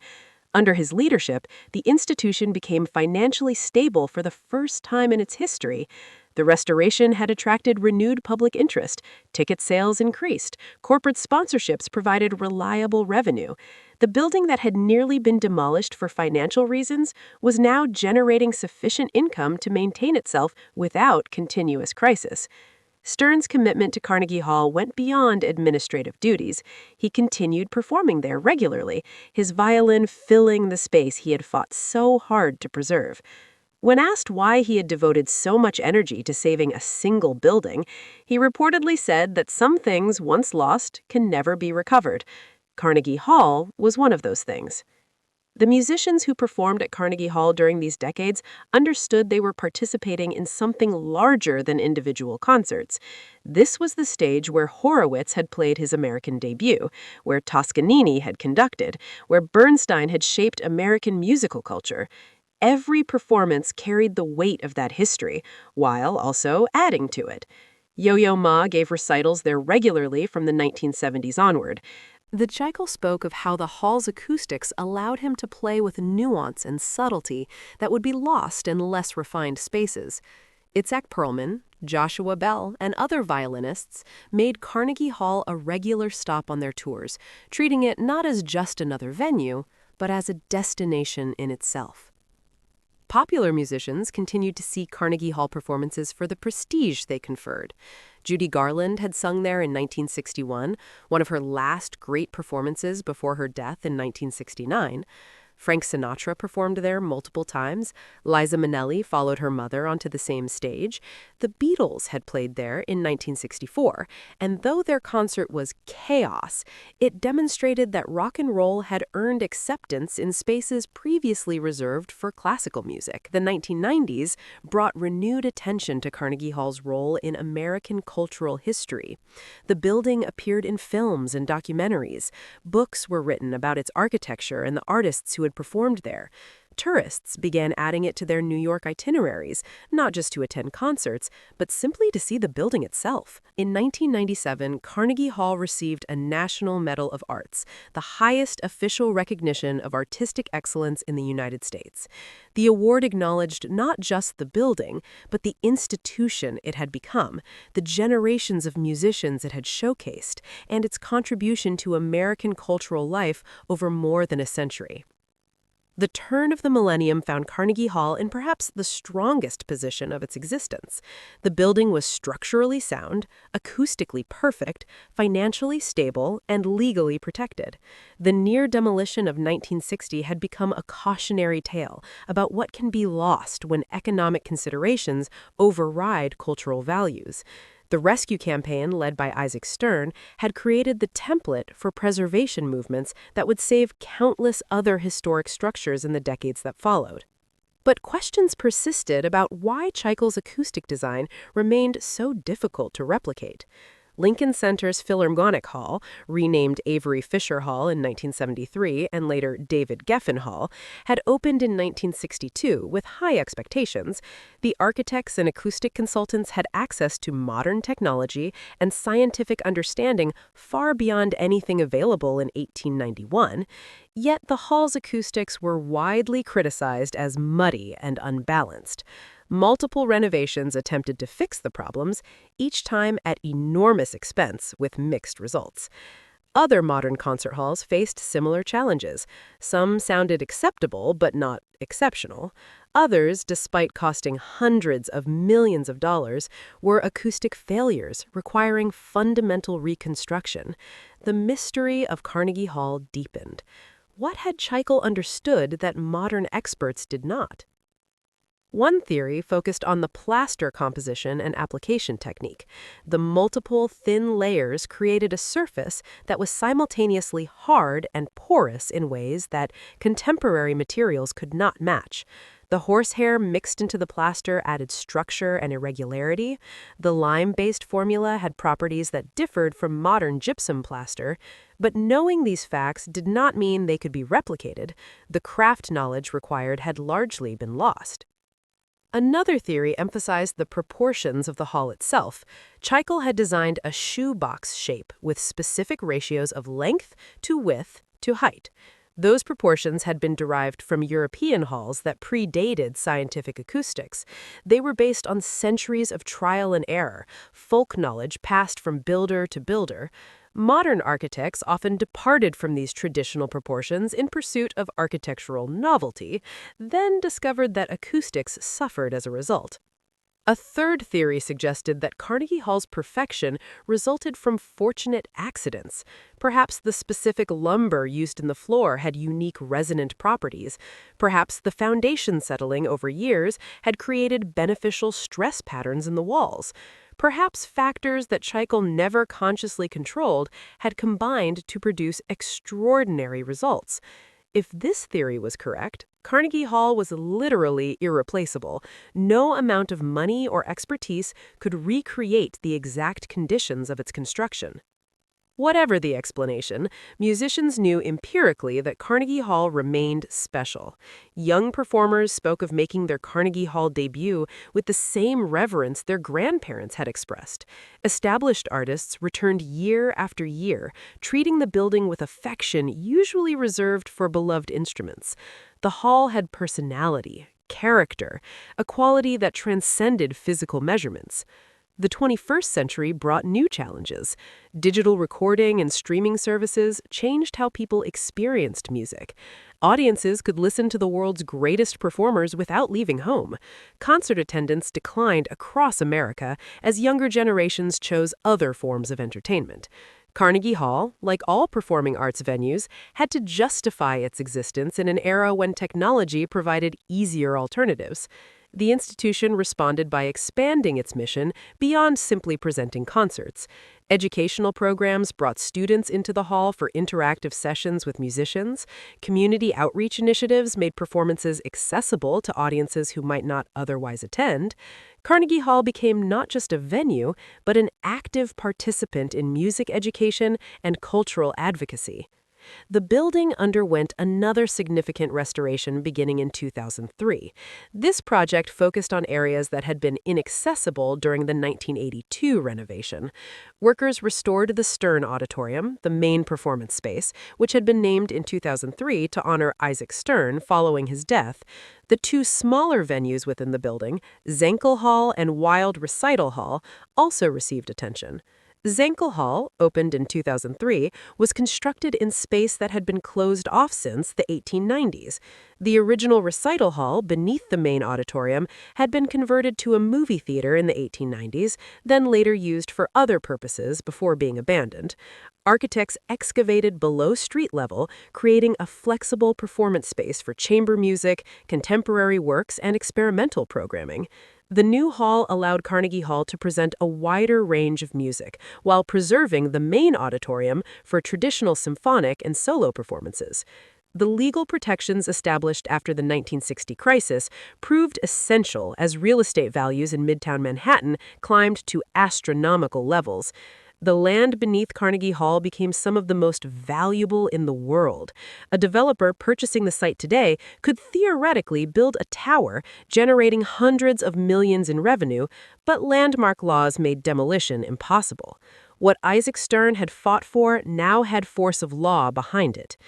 S1: Under his leadership, the institution became financially stable for the first time in its history. The restoration had attracted renewed public interest, ticket sales increased, corporate sponsorships provided reliable revenue. The building that had nearly been demolished for financial reasons was now generating sufficient income to maintain itself without continuous crisis. Stern's commitment to Carnegie Hall went beyond administrative duties. He continued performing there regularly, his violin filling the space he had fought so hard to preserve. When asked why he had devoted so much energy to saving a single building, he reportedly said that some things once lost can never be recovered. Carnegie Hall was one of those things.
S3: The musicians who performed at Carnegie Hall during these decades understood they were participating in something larger than individual concerts. This was the stage where Horowitz had played his American debut, where Toscanini had conducted, where Bernstein had shaped American musical culture. Every performance carried the weight of that history, while also adding to it. Yo-Yo Ma gave recitals there regularly from the 1970s onward.
S1: The Tchaikovsky spoke of how the hall's acoustics allowed him to play with nuance and subtlety that would be lost in less refined spaces. Itzhak Perlman, Joshua Bell, and other violinists made Carnegie Hall a regular stop on their tours, treating it not as just another venue, but as a destination in itself. Popular musicians continued to see Carnegie Hall performances for the prestige they conferred. Judy Garland had sung there in 1961, one of her last great performances before her death in 1969. Frank Sinatra performed there multiple times. Liza Minnelli followed her mother onto the same stage. The Beatles had played there in 1964, and though their concert was chaos, it demonstrated that rock and roll had earned acceptance in spaces previously reserved for classical music. The 1990s brought renewed attention to Carnegie Hall's role in American cultural history. The building appeared in films and documentaries. Books were written about its architecture and the artists who had performed there. Tourists began adding it to their New York itineraries, not just to attend concerts, but simply to see the building itself. In 1997, Carnegie Hall received a National Medal of Arts, the highest official recognition of artistic excellence in the United States. The award acknowledged not just the building, but the institution it had become, the generations of musicians it had showcased, and its contribution to American cultural life over more than a century. The turn of the millennium found Carnegie Hall in perhaps the strongest position of its existence. The building was structurally sound, acoustically perfect, financially stable, and legally protected. The near demolition of 1960 had become a cautionary tale about what can be lost when economic considerations override cultural values. The rescue campaign, led by Isaac Stern, had created the template for preservation movements that would save countless other historic structures in the decades that followed. But questions persisted about why Tchaikovsky's acoustic design remained so difficult to replicate. Lincoln Center's Philharmonic Hall, renamed Avery Fisher Hall in 1973 and later David Geffen Hall, had opened in 1962 with high expectations. The architects and acoustic consultants had access to modern technology and scientific understanding far beyond anything available in 1891. Yet the hall's acoustics were widely criticized as muddy and unbalanced. Multiple renovations attempted to fix the problems, each time at enormous expense with mixed results. Other modern concert halls faced similar challenges. Some sounded acceptable but not exceptional. Others, despite costing hundreds of millions of dollars, were acoustic failures requiring fundamental reconstruction. The mystery of Carnegie Hall deepened. What had Tchaikovsky understood that modern experts did not? One theory focused on the plaster composition and application technique. The multiple thin layers created a surface that was simultaneously hard and porous in ways that contemporary materials could not match. The horsehair mixed into the plaster added structure and irregularity. The lime-based formula had properties that differed from modern gypsum plaster. But knowing these facts did not mean they could be replicated. The craft knowledge required had largely been lost. Another theory emphasized the proportions of the hall itself. Tchaikovsky had designed a shoebox shape with specific ratios of length to width to height. Those proportions had been derived from European halls that predated scientific acoustics. They were based on centuries of trial and error, folk knowledge passed from builder to builder. Modern architects often departed from these traditional proportions in pursuit of architectural novelty, then discovered that acoustics suffered as a result. A third theory suggested that Carnegie Hall's perfection resulted from fortunate accidents. Perhaps the specific lumber used in the floor had unique resonant properties. Perhaps the foundation settling over years had created beneficial stress patterns in the walls. Perhaps factors that Tchaikovsky never consciously controlled had combined to produce extraordinary results.
S3: If this theory was correct, Carnegie Hall was literally irreplaceable. No amount of money or expertise could recreate the exact conditions of its construction. Whatever the explanation, musicians knew empirically that Carnegie Hall remained special. Young performers spoke of making their Carnegie Hall debut with the same reverence their grandparents had expressed. Established artists returned year after year, treating the building with affection usually reserved for beloved instruments. The hall had personality, character, a quality that transcended physical measurements. The 21st century brought new challenges. Digital recording and streaming services changed how people experienced music. Audiences could listen to the world's greatest performers without leaving home. Concert attendance declined across America as younger generations chose other forms of entertainment. Carnegie Hall, like all performing arts venues, had to justify its existence in an era when technology provided easier alternatives. The institution responded by expanding its mission beyond simply presenting concerts. Educational programs brought students into the hall for interactive sessions with musicians. Community outreach initiatives made performances accessible to audiences who might not otherwise attend. Carnegie Hall became not just a venue, but an active participant in music education and cultural advocacy. The building underwent another significant restoration beginning in 2003. This project focused on areas that had been inaccessible during the 1982 renovation. Workers restored the Stern Auditorium, the main performance space, which had been named in 2003 to honor Isaac Stern following his death. The two smaller venues within the building, Zenkel Hall and Wild Recital Hall, also received attention. Zenkel Hall, opened in 2003, was constructed in space that had been closed off since the 1890s. The original recital hall beneath the main auditorium had been converted to a movie theater in the 1890s, then later used for other purposes before being abandoned. Architects excavated below street level, creating a flexible performance space for chamber music, contemporary works, and experimental programming. The new hall allowed Carnegie Hall to present a wider range of music, while preserving the main auditorium for traditional symphonic and solo performances. The legal protections established after the 1960 crisis proved essential as real estate values in Midtown Manhattan climbed to astronomical levels. The land beneath Carnegie Hall became some of the most valuable in the world. A developer purchasing the site today could theoretically build a tower, generating hundreds of millions in revenue, but landmark laws made demolition impossible. What Isaac Stern had fought for now had force of law behind it.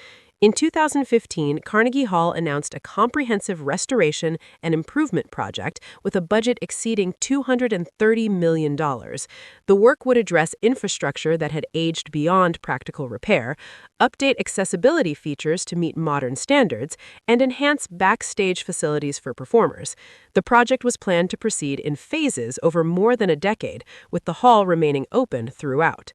S3: In 2015, Carnegie Hall announced a comprehensive restoration and improvement project with a budget exceeding $230 million. The work would address infrastructure that had aged beyond practical repair, update accessibility features to meet modern standards, and enhance backstage facilities for performers. The project was planned to proceed in phases over more than a decade, with the hall remaining open throughout.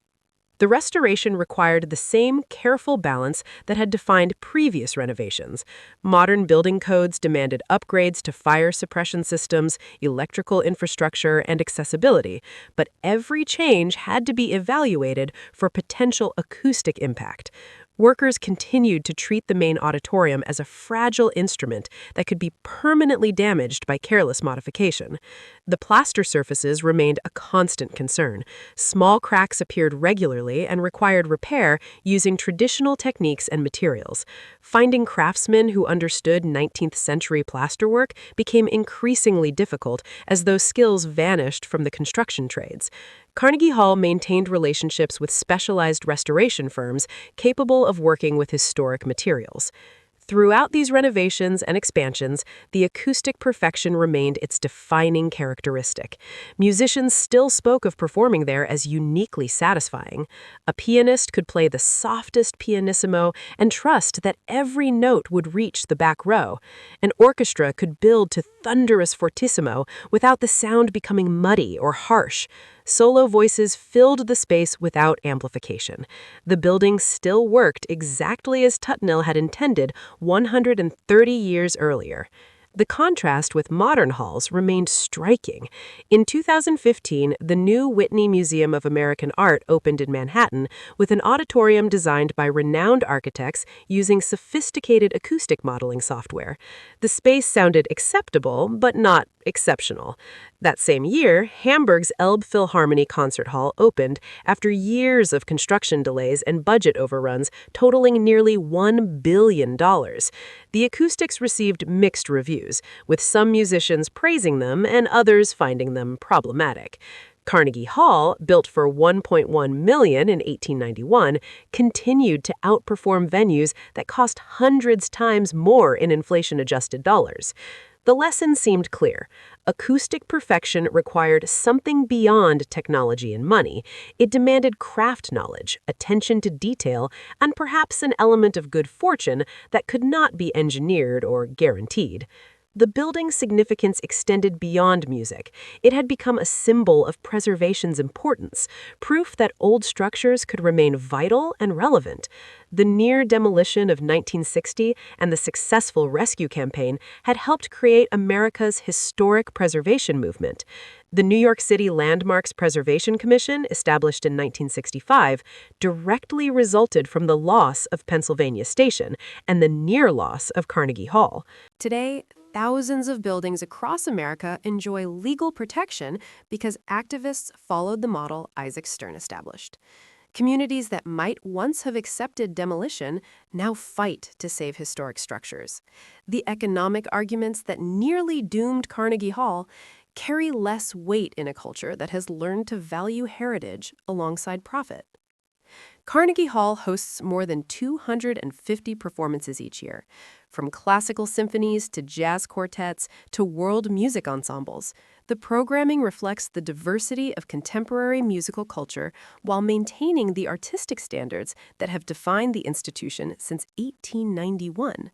S3: The restoration required the same careful balance that had defined previous renovations. Modern building codes demanded upgrades to fire suppression systems, electrical infrastructure, and accessibility, but every change had to be evaluated for potential acoustic impact. Workers continued to treat the main auditorium as a fragile instrument that could be permanently damaged by careless modification. The plaster surfaces remained a constant concern. Small cracks appeared regularly and required repair using traditional techniques and materials. Finding craftsmen who understood 19th century plasterwork became increasingly difficult as those skills vanished from the construction trades. Carnegie Hall maintained relationships with specialized restoration firms capable of working with historic materials. Throughout these renovations and expansions, the acoustic perfection remained its defining characteristic. Musicians still spoke of performing there as uniquely satisfying. A pianist could play the softest pianissimo and trust that every note would reach the back row. An orchestra could build to thunderous fortissimo without the sound becoming muddy or harsh. Solo voices filled the space without amplification. The building still worked exactly as Tutill had intended 130 years earlier. The contrast with modern halls remained striking. In 2015, the new Whitney Museum of American Art opened in Manhattan with an auditorium designed by renowned architects using sophisticated acoustic modeling software. The space sounded acceptable, but not exceptional. That same year, Hamburg's Elbphilharmonie Concert Hall opened after years of construction delays and budget overruns totaling nearly $1 billion. The acoustics received mixed reviews, with some musicians praising them and others finding them problematic. Carnegie Hall, built for $1.1 million in 1891, continued to outperform venues that cost hundreds times more in inflation-adjusted dollars. The lesson seemed clear. Acoustic perfection required something beyond technology and money. It demanded craft knowledge, attention to detail, and perhaps an element of good fortune that could not be engineered or guaranteed. The building's significance extended beyond music. It had become a symbol of preservation's importance, proof that old structures could remain vital and relevant. The near demolition of 1960 and the successful rescue campaign had helped create America's historic preservation movement. The New York City Landmarks Preservation Commission, established in 1965, directly resulted from the loss of Pennsylvania Station and the near loss of Carnegie Hall.
S1: Today, thousands of buildings across America enjoy legal protection because activists followed the model Isaac Stern established. Communities that might once have accepted demolition now fight to save historic structures. The economic arguments that nearly doomed Carnegie Hall carry less weight in a culture that has learned to value heritage alongside profit. Carnegie Hall hosts more than 250 performances each year, from classical symphonies to jazz quartets to world music ensembles. The programming reflects the diversity of contemporary musical culture while maintaining the artistic standards that have defined the institution since 1891.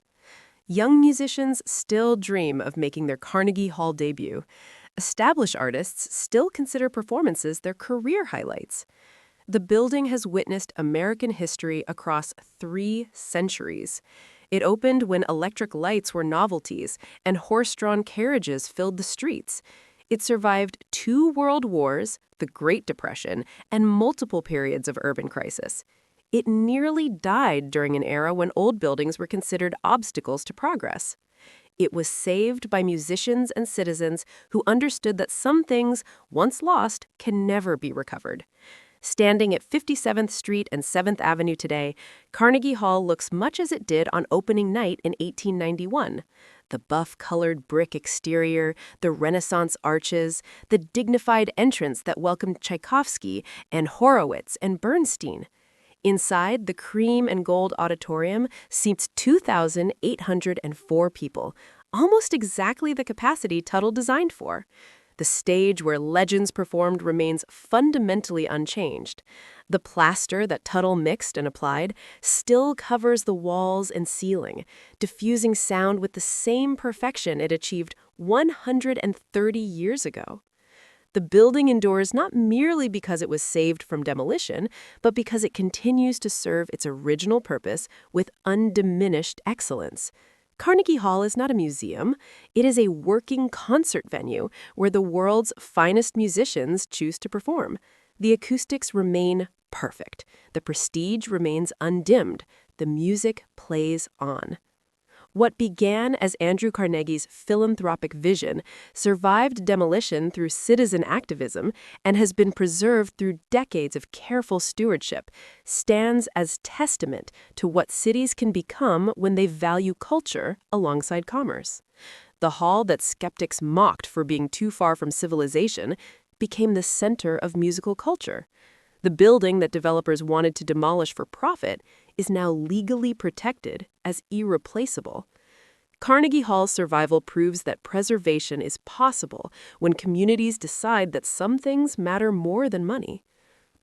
S1: Young musicians still dream of making their Carnegie Hall debut. Established artists still consider performances their career highlights. The building has witnessed American history across 3 centuries. It opened when electric lights were novelties and horse-drawn carriages filled the streets. It survived 2 world wars, the Great Depression, and multiple periods of urban crisis. It nearly died during an era when old buildings were considered obstacles to progress. It was saved by musicians and citizens who understood that some things, once lost, can never be recovered. Standing at 57th Street and 7th Avenue today, Carnegie Hall looks much as it did on opening night in 1891. The buff-colored brick exterior, the Renaissance arches, the dignified entrance that welcomed Tchaikovsky and Horowitz and Bernstein. Inside, the cream and gold auditorium seats 2,804 people, almost exactly the capacity Tutill designed for. The stage where legends performed remains fundamentally unchanged. The plaster that Tutill mixed and applied still covers the walls and ceiling, diffusing sound with the same perfection it achieved 130 years ago. The building endures not merely because it was saved from demolition, but because it continues to serve its original purpose with undiminished excellence. Carnegie Hall is not a museum. It is a working concert venue where the world's finest musicians choose to perform. The acoustics remain perfect. The prestige remains undimmed. The music plays on. What began as Andrew Carnegie's philanthropic vision survived demolition through citizen activism and has been preserved through decades of careful stewardship, stands as testament to what cities can become when they value culture alongside commerce. The hall that skeptics mocked for being too far from civilization became the center of musical culture. The building that developers wanted to demolish for profit is now legally protected as irreplaceable. Carnegie Hall's survival proves that preservation is possible when communities decide that some things matter more than money.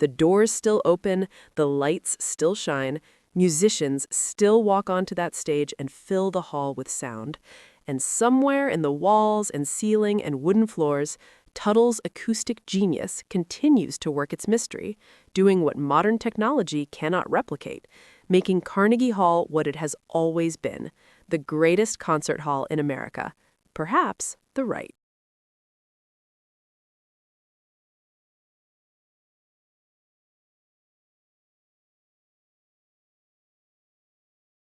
S1: The doors still open, the lights still shine, musicians still walk onto that stage and fill the hall with sound. And somewhere in the walls and ceiling and wooden floors, Tutill's acoustic genius continues to work its mystery, doing what modern technology cannot replicate, making Carnegie Hall what it has always been, the greatest concert hall in America,
S2: perhaps the right.